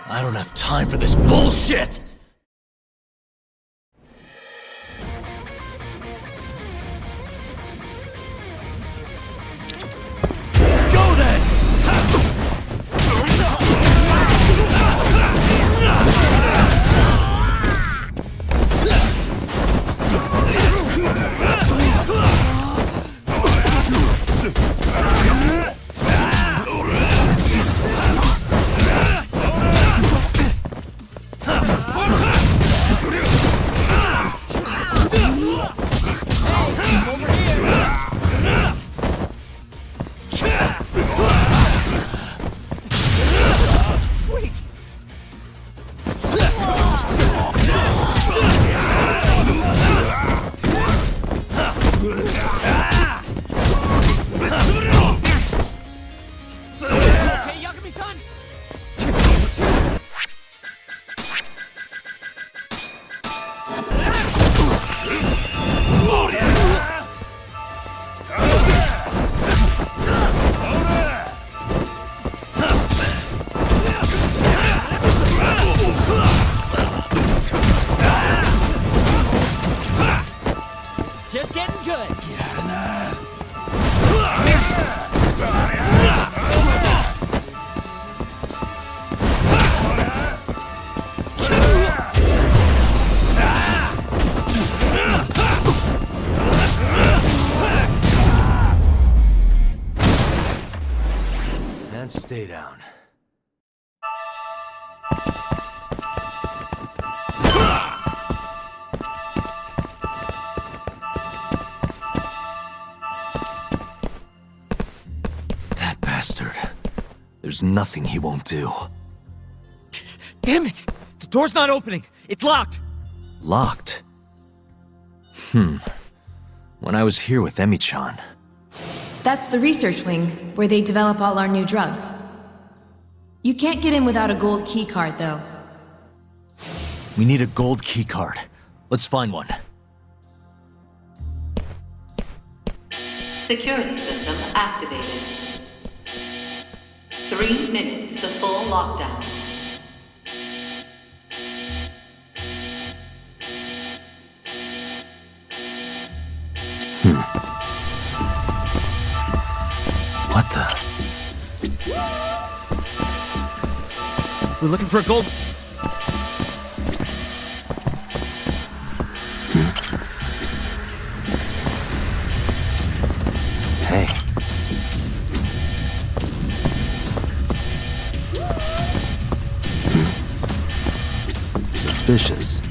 I don't have time for this bullshit! Let's go then! Just getting good. And stay down. That bastard. There's nothing he won't do. Damn it! The door's not opening. It's locked. Locked? When I was here with Emi-chan, That's the research wing, where they develop all our new drugs. You can't get in without a gold keycard, though. we need a gold keycard. Let's find one. Security system activated. 3 minutes to full lockdown. What the? We're looking for a gold... Hey. Suspicious.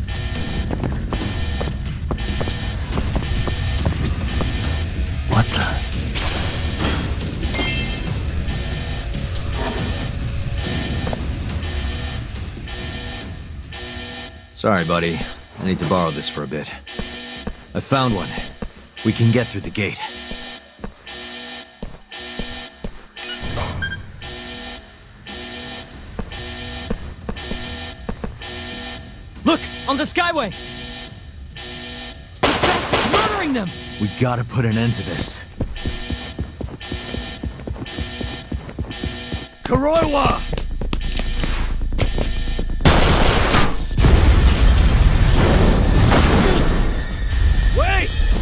What the? Sorry, buddy. I need to borrow this for a bit. I found one. We can get through the gate. Look! On the Skyway! The bastard's murdering them! We gotta put an end to this. Kuroiwa! Wait!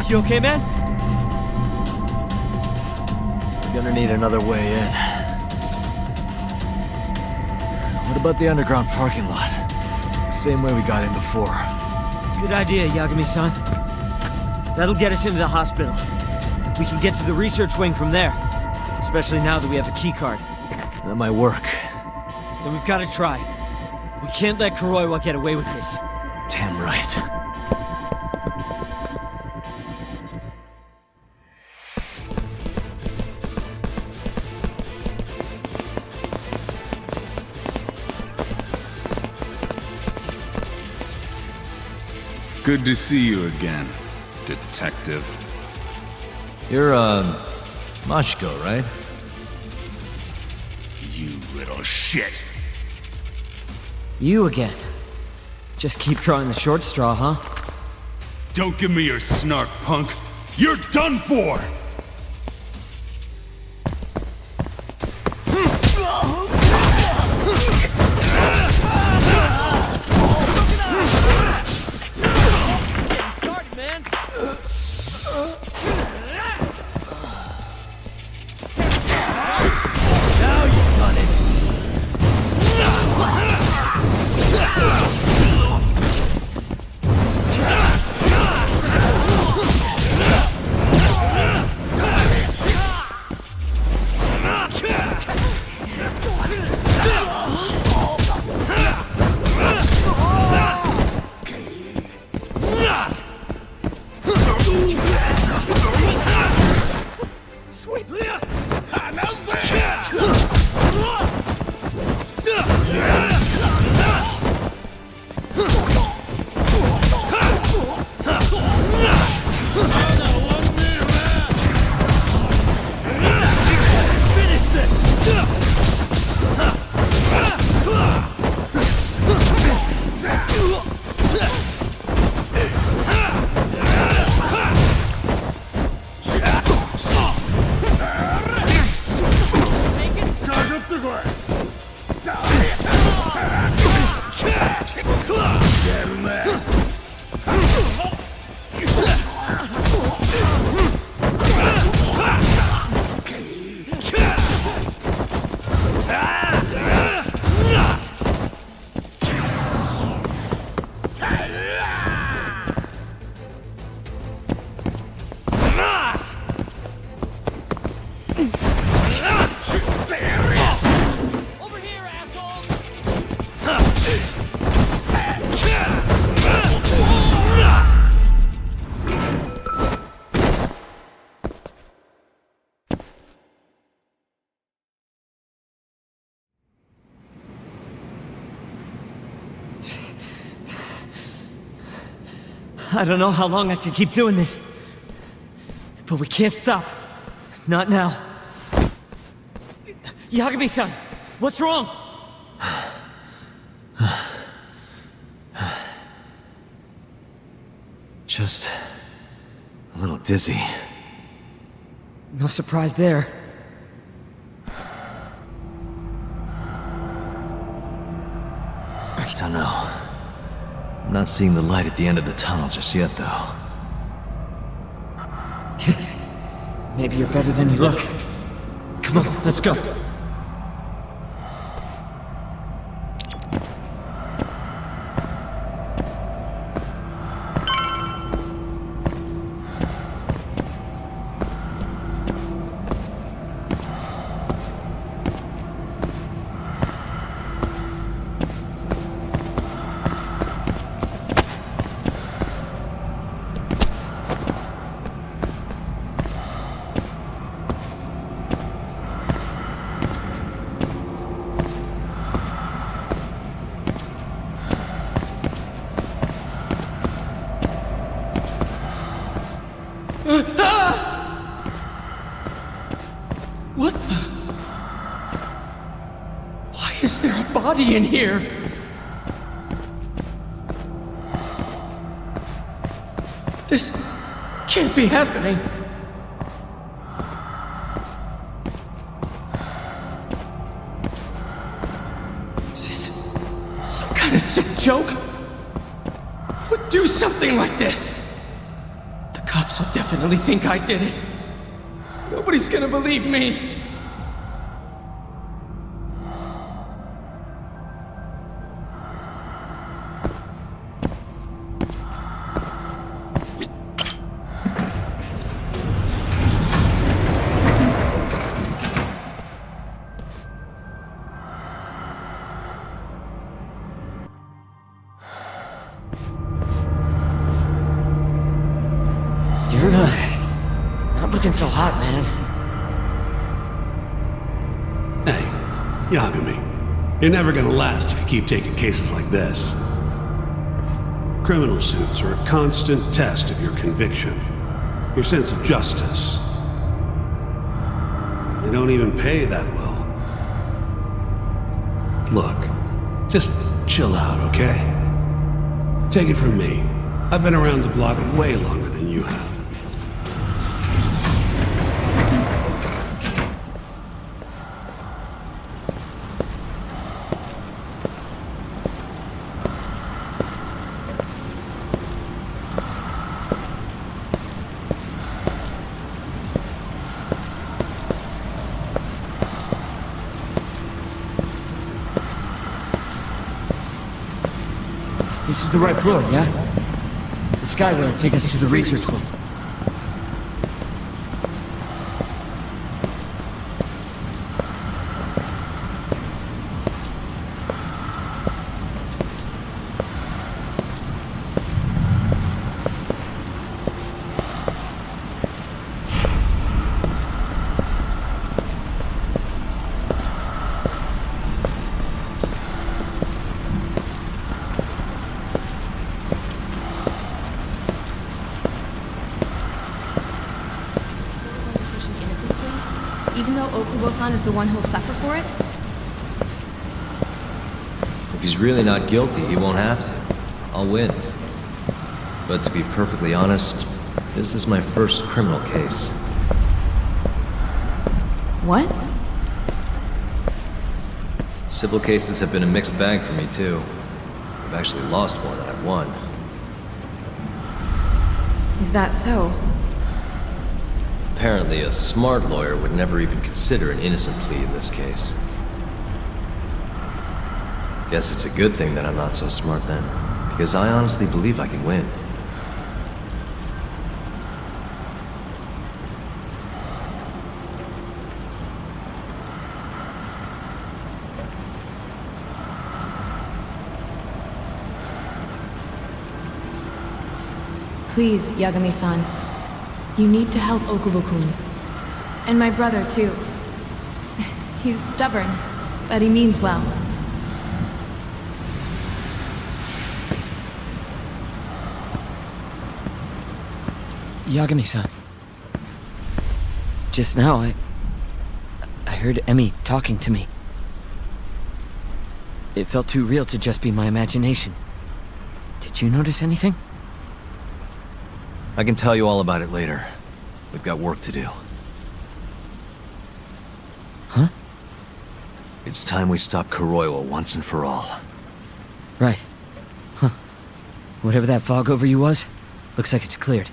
You okay, man? Gonna need another way in. What about the underground parking lot? Same way we got in before. Good idea, Yagami-san. That'll get us into the hospital. We can get to the research wing from there. Especially now that we have the keycard. That might work. Then we've got to try. We can't let Kuroiwa get away with this. Damn right. Good to see you again, detective. You're, Mashiko, right? You little shit. You again. Just keep drawing the short straw, huh? Don't give me your snark, punk. You're done for! I don't know how long I can keep doing this. But we can't stop. Not now. Yagami-san, what's wrong? Just a little dizzy. No surprise there. I don't know. I'm not seeing the light at the end of the tunnel just yet, though. Maybe you're better than you look. Come on, let's go. What the? Why is there a body in here? This can't be happening. Is this some kind of sick joke? Who would do something like this? The cops will definitely think I did it. Nobody's gonna believe me. You're, not looking so hot, man. Hey, Yagami, you're never gonna last if you keep taking cases like this. Criminal suits are a constant test of your conviction, your sense of justice. They don't even pay that well. Look, just chill out, okay? Take it from me. I've been around the block way longer than you have. This is the right floor, yeah? The skyway will take us to the research room. Even though Okubo-san is the one who'll suffer for it? If he's really not guilty, he won't have to. I'll win. But to be perfectly honest, this is my first criminal case. What? Civil cases have been a mixed bag for me, too. I've actually lost more than I've won. Is that so? Apparently, a smart lawyer would never even consider an innocent plea in this case. Guess it's a good thing that I'm not so smart then, because I honestly believe I can win. Please, Yagami-san. You need to help Okubo-kun. And my brother, too. He's stubborn, but he means well. Yagami-san. Just now, I heard Emmy talking to me. It felt too real to just be my imagination. Did you notice anything? I can tell you all about it later. We've got work to do. Huh? It's time we stop Kuroiwa once and for all. Right. Huh. Whatever that fog over you was, looks like it's cleared.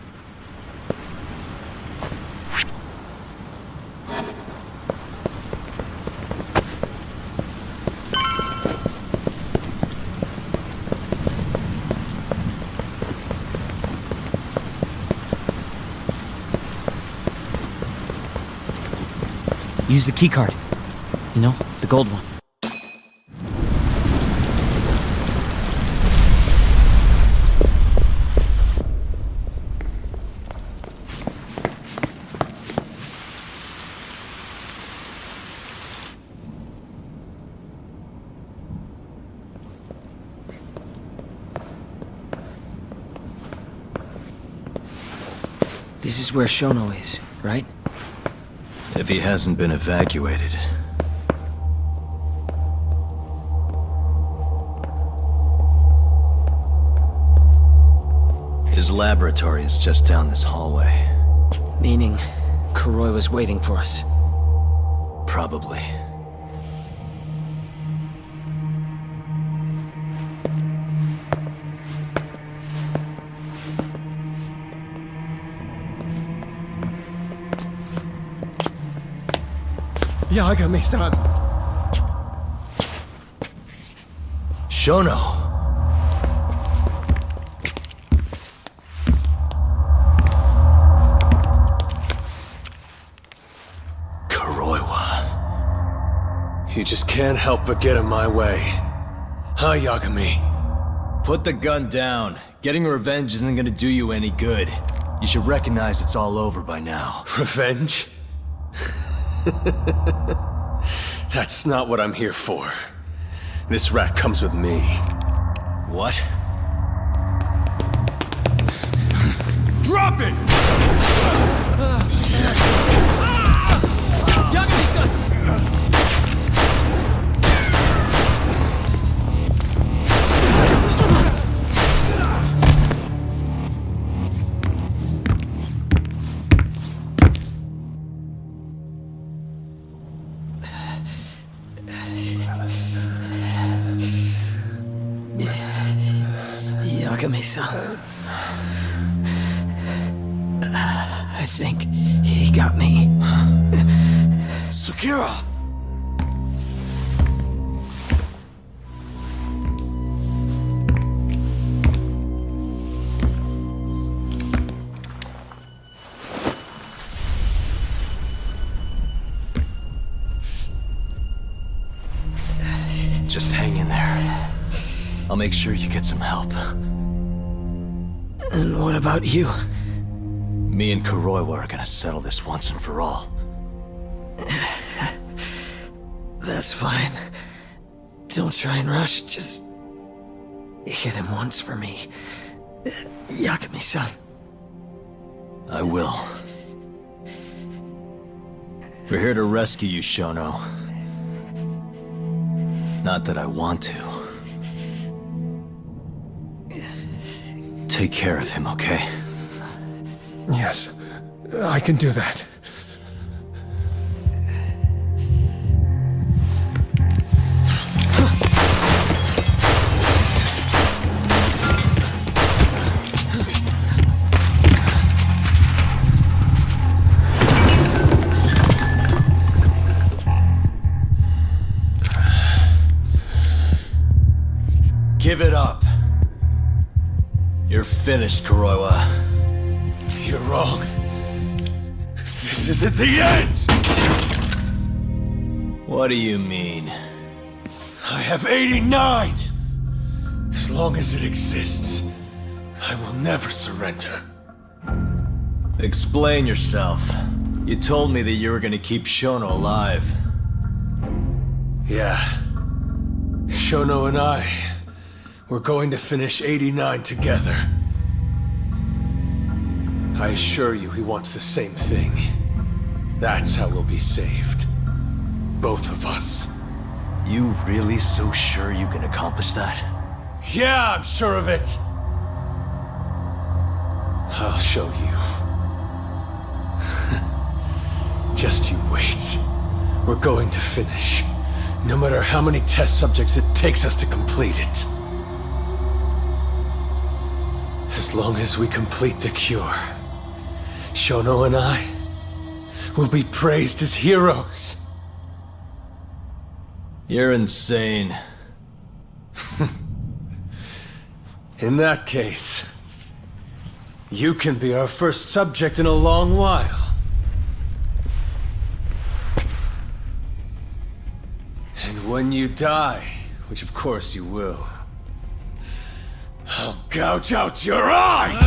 Use the keycard. You know, the gold one. This is where Shono is, right? If he hasn't been evacuated. His laboratory is just down this hallway. Meaning, Kuroi was waiting for us. Probably. Yagami-san. Shono. You just can't help but get in my way. Huh, Yagami? Put the gun down. Getting revenge isn't gonna do you any good. You should recognize it's all over by now. Revenge? That's not what I'm here for. This rat comes with me. What? Drop it! Yagami-san! Yagami-san. I think he got me. Sukira! Just hang in there. I'll make sure you get some help. And what about you? Me and Kuroiwa are gonna settle this once and for all. That's fine. Don't try and rush, just hit him once for me. Yagami-san. I will. We're here to rescue you, Shono. Not that I want to. Take care of him, okay? Yes, I can do that. Give it up. You're finished, Kuroiwa. You're wrong. This isn't the end! What do you mean? I have 89! As long as it exists, I will never surrender. Explain yourself. You told me that you were gonna keep Shono alive. Yeah. Shono and I, we're going to finish 89 together. I assure you he wants the same thing. That's how we'll be saved. Both of us. You really so sure you can accomplish that? Yeah, I'm sure of it. I'll show you. Just you wait. We're going to finish. No matter how many test subjects it takes us to complete it. As long as we complete the cure, Shono and I will be praised as heroes. You're insane. In that case, you can be our first subject in a long while. And when you die, which of course you will, I'll gouge out your eyes!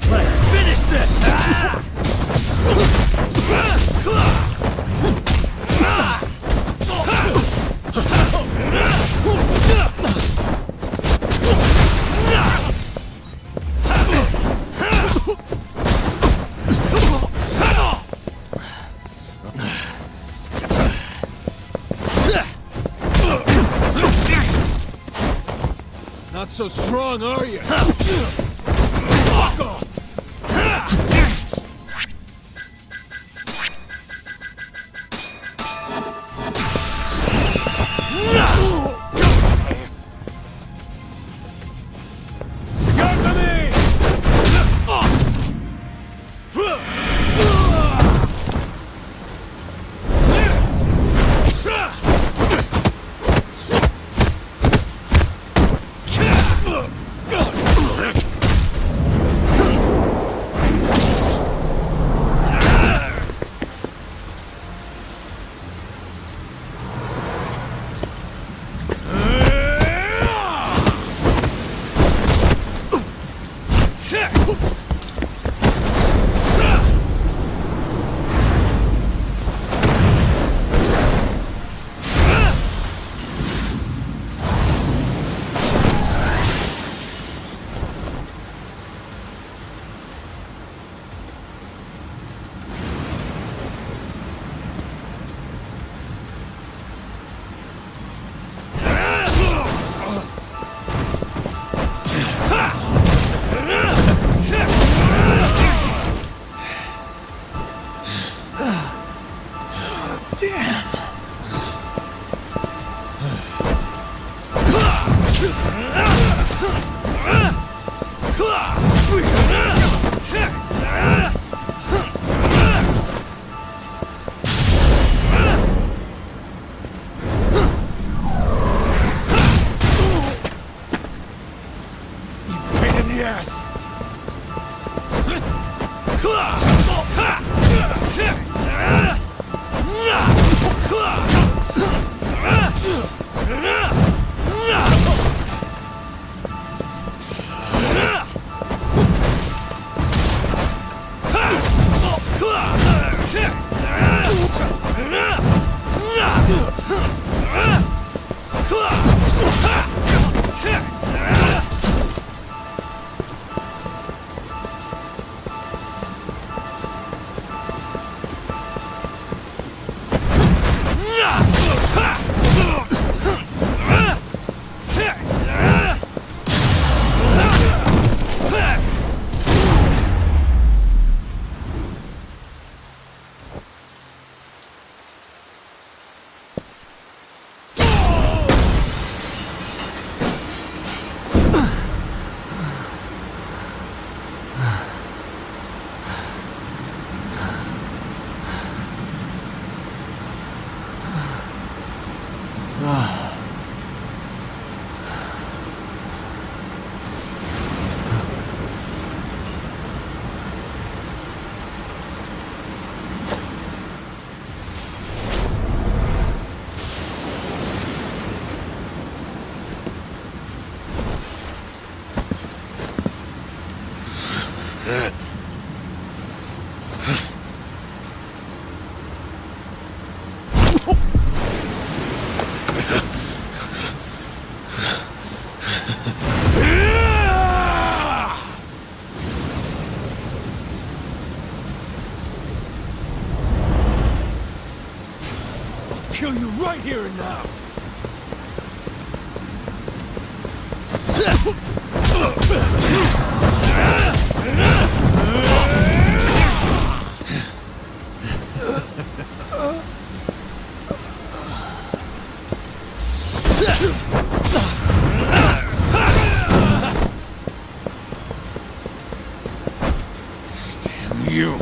Let's finish this! Not so strong, are you? Fuck off! Kill you right here and now! Damn you!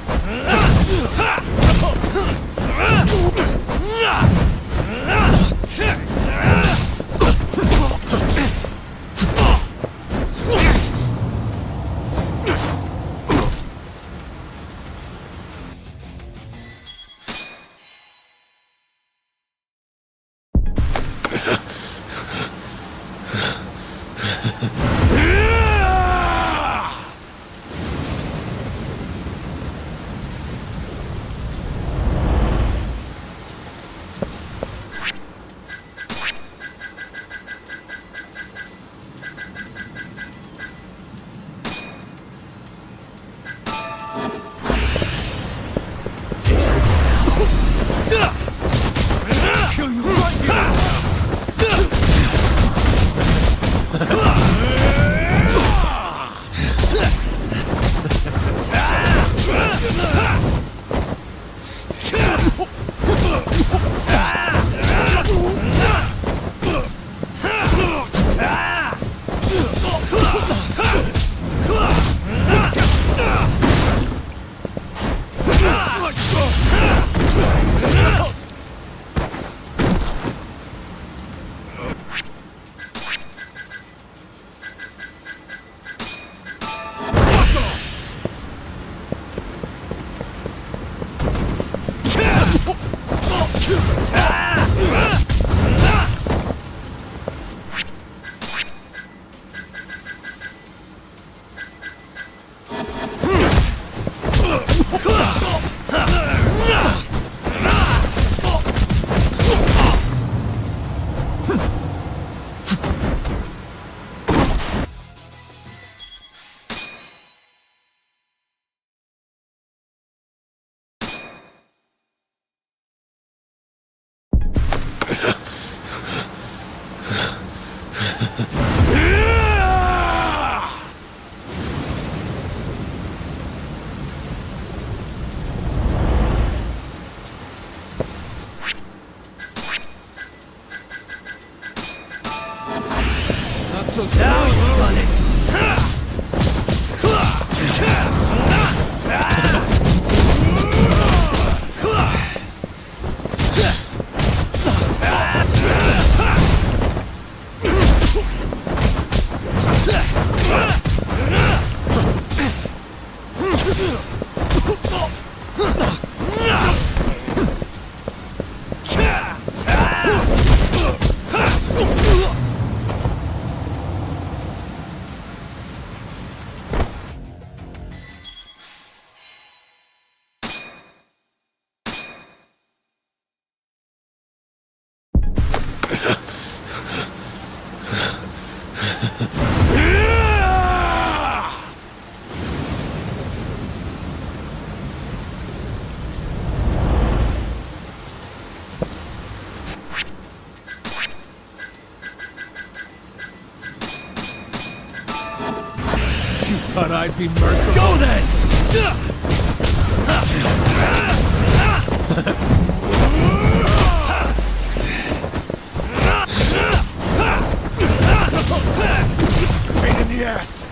Kill you right here! Not so slow. Now you've done it. Thought I'd be merciful. Go then! Pain in the ass!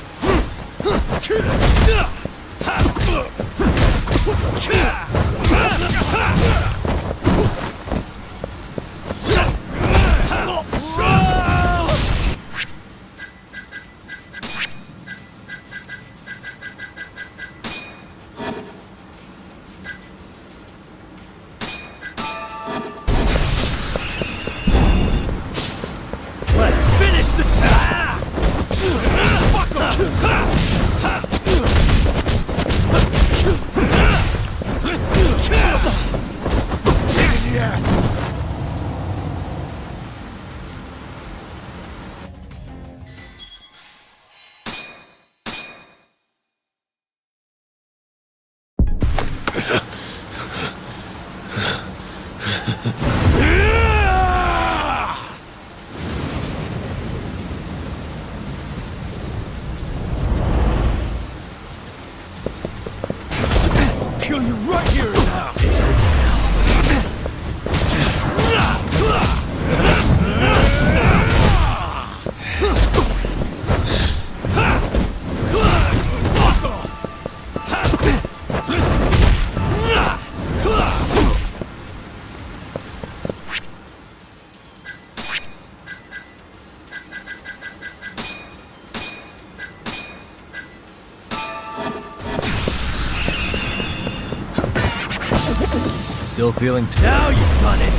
Still feeling now you've done it!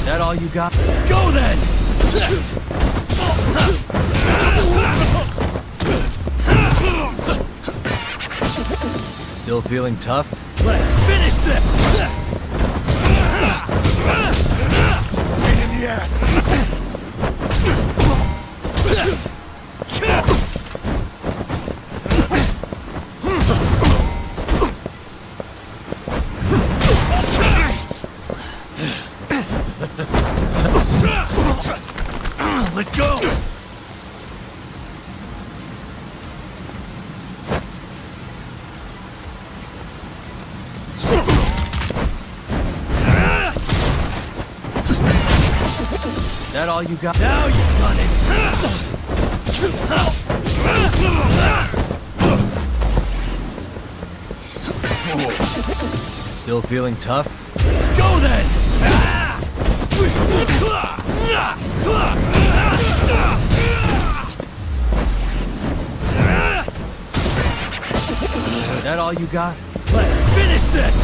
That all you got? Let's go then! Still feeling tough? Let's finish this! Pain in the ass! Let go! That all you got? Now you've done it! Still feeling tough? Let's go then! That all you got? Let's finish this!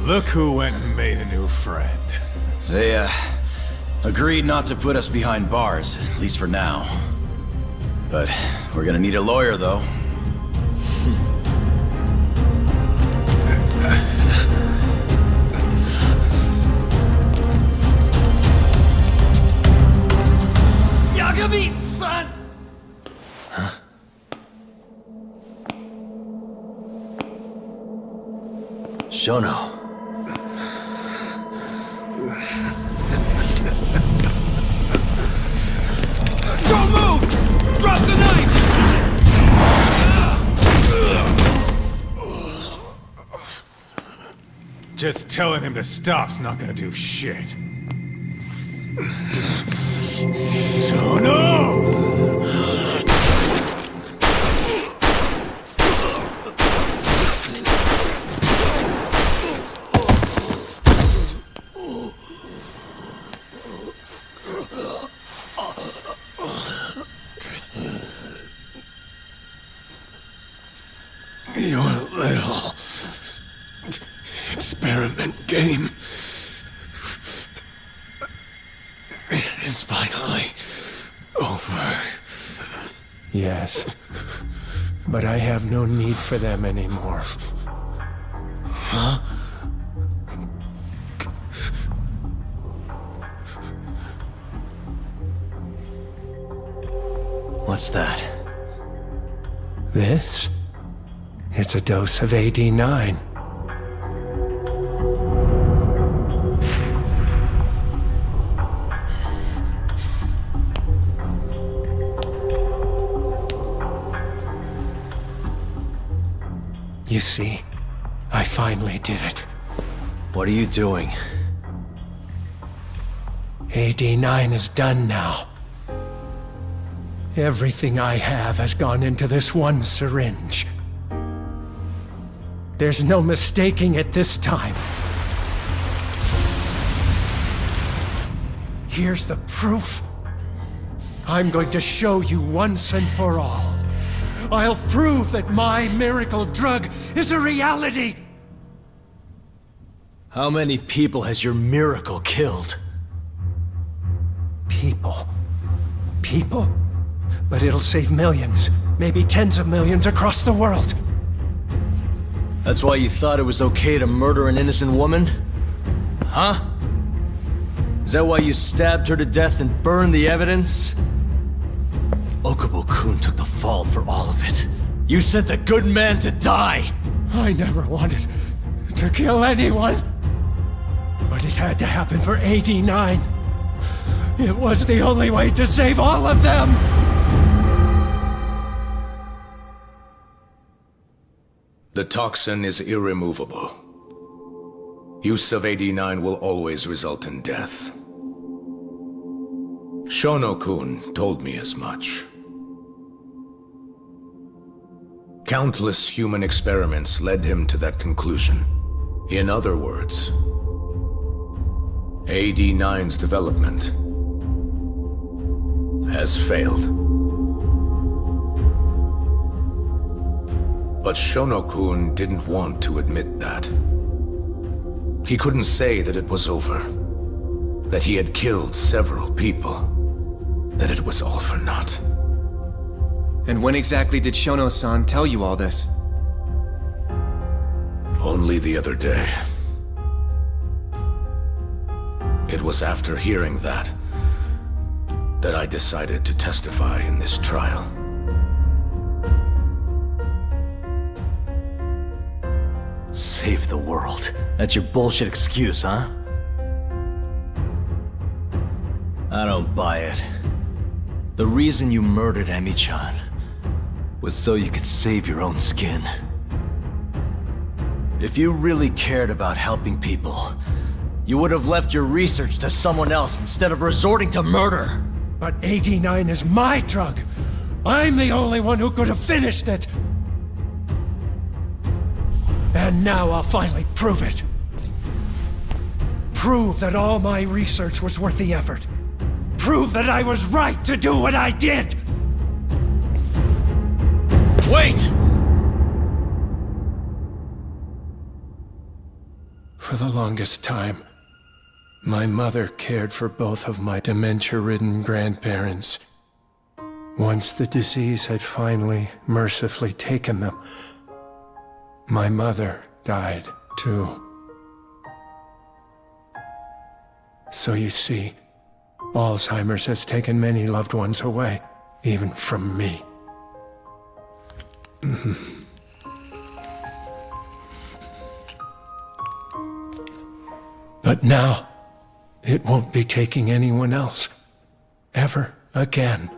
Look who went and made a new friend. They, agreed not to put us behind bars, at least for now. But we're gonna need a lawyer, though. Yagami, son! Shono. Don't move! Drop the knife! Just telling him to stop's not gonna do shit. Shono! Your little experiment game is finally over. Yes, but I have no need for them anymore. Huh? What's that? This? It's a dose of AD9. You see, I finally did it. What are you doing? AD9 is done now. Everything I have has gone into this one syringe. There's no mistaking it this time. Here's the proof. I'm going to show you once and for all. I'll prove that my miracle drug is a reality. How many people has your miracle killed? People. People? But it'll save millions, maybe tens of millions across the world. That's why you thought it was okay to murder an innocent woman? Huh? Is that why you stabbed her to death and burned the evidence? Okubo-kun took the fall for all of it. You sent a good man to die! I never wanted to kill anyone. But it had to happen for AD9. It was the only way to save all of them! The toxin is irremovable. Use of AD9 will always result in death. Shono-kun told me as much. Countless human experiments led him to that conclusion. In other words, AD9's development has failed. But Shono-kun didn't want to admit that. He couldn't say that it was over, that he had killed several people, that it was all for naught. And when exactly did Shono-san tell you all this? Only the other day. It was after hearing that I decided to testify in this trial. Save the world. That's your bullshit excuse, huh? I don't buy it. The reason you murdered Emi-chan was so you could save your own skin. If you really cared about helping people, you would have left your research to someone else instead of resorting to murder. But AD9 is my drug. I'm the only one who could have finished it. And now I'll finally prove it. Prove that all my research was worth the effort. Prove that I was right to do what I did! Wait! For the longest time, my mother cared for both of my dementia-ridden grandparents. Once the disease had finally, mercifully taken them, my mother died too. So you see, Alzheimer's has taken many loved ones away, even from me. But now, it won't be taking anyone else. Ever again.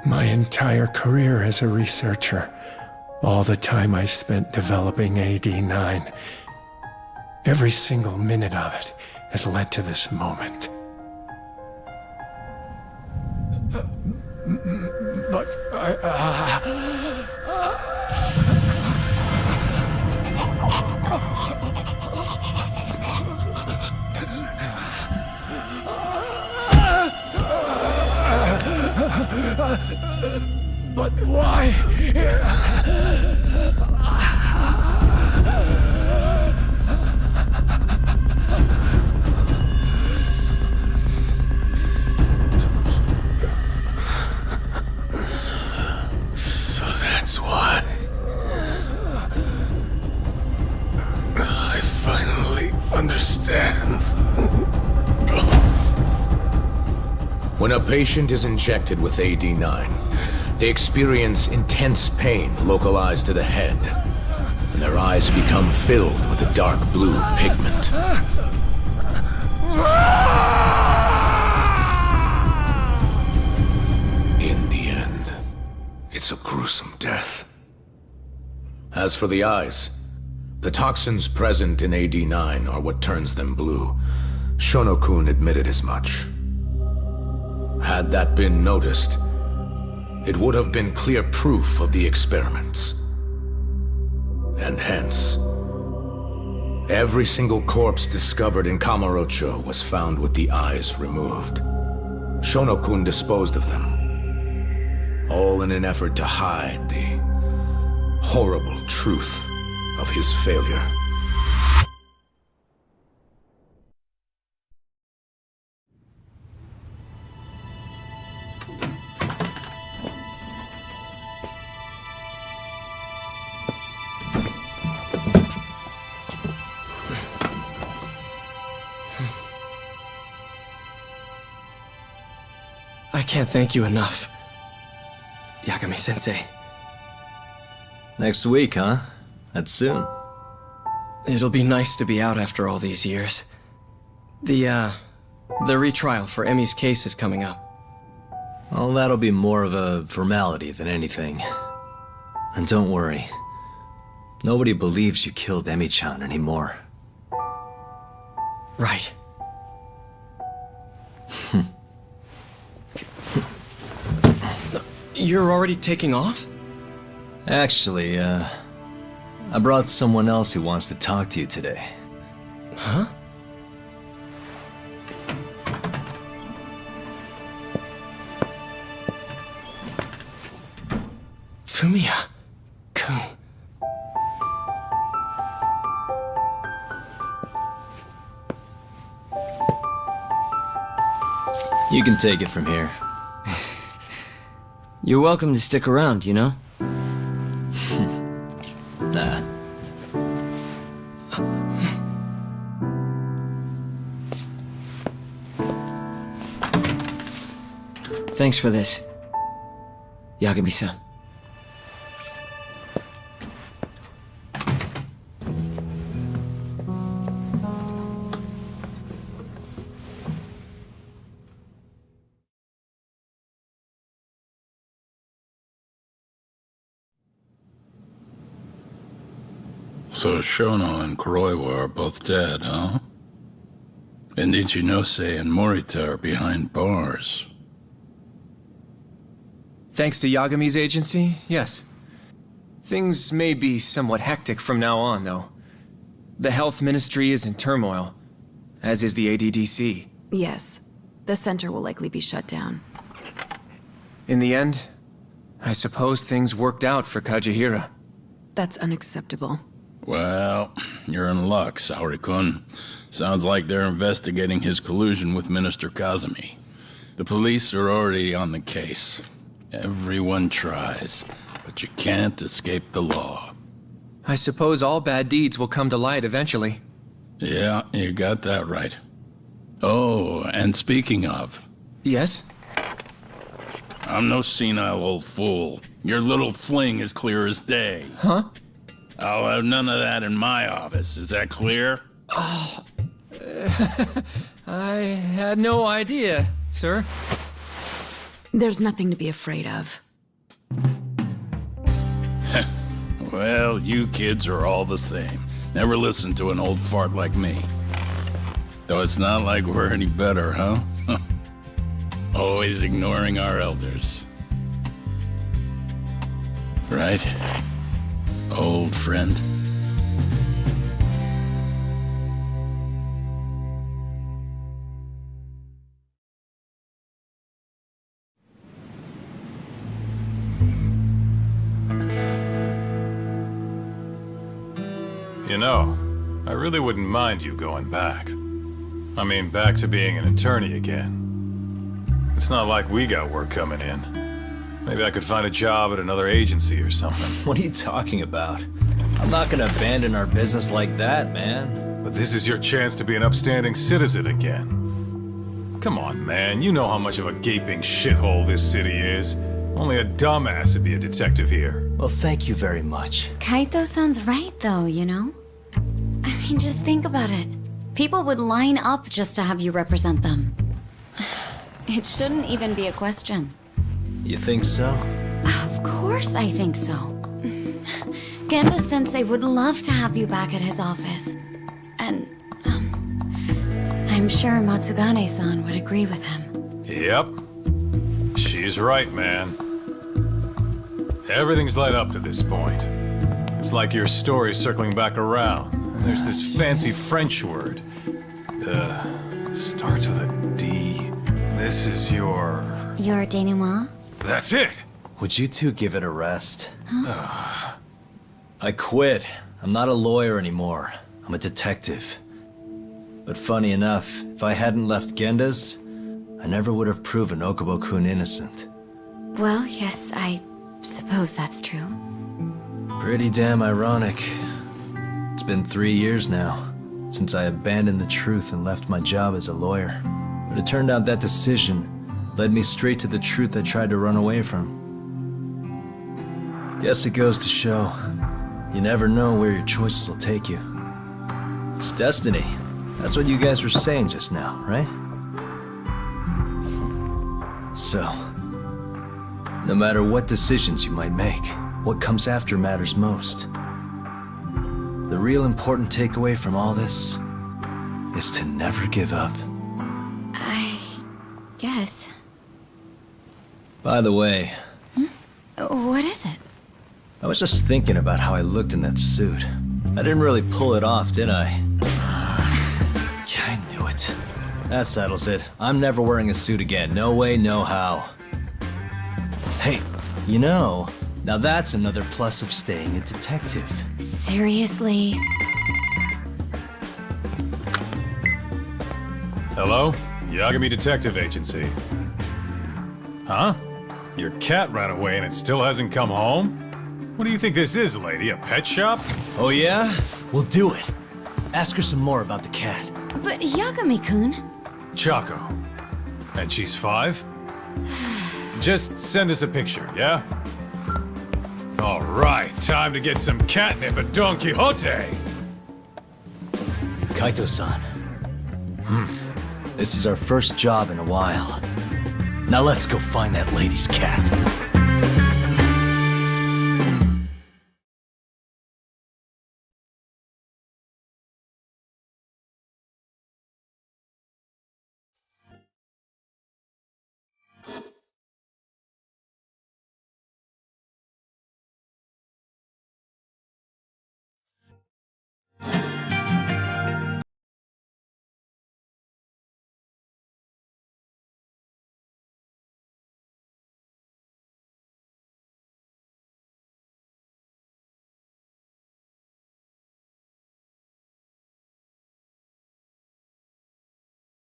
My entire career as a researcher, all the time I spent developing AD9, every single minute of it has led to this moment. But but why? So that's why. I finally understand. When a patient is injected with AD9, they experience intense pain localized to the head, and their eyes become filled with a dark blue pigment. In the end, it's a gruesome death. As for the eyes, the toxins present in AD9 are what turns them blue. Shono-kun admitted as much. Had that been noticed, it would have been clear proof of the experiments. And hence, every single corpse discovered in Kamurocho was found with the eyes removed. Shono-kun disposed of them, all in an effort to hide the horrible truth of his failure. I can't thank you enough, Yagami-sensei. Next week, huh? That's soon. It'll be nice to be out after all these years. The retrial for Emmy's case is coming up. Well, that'll be more of a formality than anything. And don't worry. Nobody believes you killed Emmy-chan anymore. Right. You're already taking off? Actually, I brought someone else who wants to talk to you today. Huh? Fumiya-kun. You can take it from here. You're welcome to stick around, you know? Nah. Thanks for this, Yagami-san. So Shono and Kuroiwa are both dead, huh? And Ichinose and Morita are behind bars. Thanks to Yagami's agency, yes. Things may be somewhat hectic from now on, though. The health ministry is in turmoil, as is the ADDC. Yes. The center will likely be shut down. In the end, I suppose things worked out for Kajihira. That's unacceptable. Well, you're in luck, Saori-kun. Sounds like they're investigating his collusion with Minister Kazumi. The police are already on the case. Everyone tries, but you can't escape the law. I suppose all bad deeds will come to light eventually. Yeah, you got that right. Oh, and speaking of... Yes? I'm no senile old fool. Your little fling is clear as day. Huh? I'll have none of that in my office. Is that clear? Oh... I had no idea, sir. There's nothing to be afraid of. Well, you kids are all the same. Never listen to an old fart like me. Though it's not like we're any better, huh? Always ignoring our elders. Right? Old friend. You know, I really wouldn't mind you going back. I mean, back to being an attorney again. It's not like we got work coming in. Maybe I could find a job at another agency or something. What are you talking about? I'm not gonna abandon our business like that, man. But this is your chance to be an upstanding citizen again. Come on, man. You know how much of a gaping shithole this city is. Only a dumbass would be a detective here. Well, thank you very much. Kaito sounds right, though, you know? I mean, just think about it. People would line up just to have you represent them. It shouldn't even be a question. You think so? Of course I think so. Gendo-sensei would love to have you back at his office. And, I'm sure Matsugane-san would agree with him. Yep. She's right, man. Everything's led up to this point. It's like your story circling back around. And there's this fancy French word. Starts with a D. This is your... Your denouement? That's it! Would you two give it a rest? I quit. I'm not a lawyer anymore. I'm a detective. But funny enough, if I hadn't left Genda's, I never would have proven Okubo-kun innocent. Well, yes, I suppose that's true. Pretty damn ironic. It's been 3 years now, since I abandoned the truth and left my job as a lawyer. But it turned out that decision Led me straight to the truth I tried to run away from. Guess it goes to show, you never know where your choices will take you. It's destiny. That's what you guys were saying just now, right? So, no matter what decisions you might make, what comes after matters most. The real important takeaway from all this is to never give up. I guess. By the way, What is it? I was just thinking about how I looked in that suit. I didn't really pull it off, did I? I knew it. That settles it. I'm never wearing a suit again. No way, no how. Hey, you know, now that's another plus of staying a detective. Seriously? Hello? Yagami Detective Agency. Huh? Your cat ran away and it still hasn't come home? What do you think this is, lady? A pet shop? Oh yeah? We'll do it. Ask her some more about the cat. But Yagami-kun... Chaco. And she's 5? Just send us a picture, yeah? All right, time to get some catnip at Don Quixote! Kaito-san. This is our first job in a while. Now let's go find that lady's cat.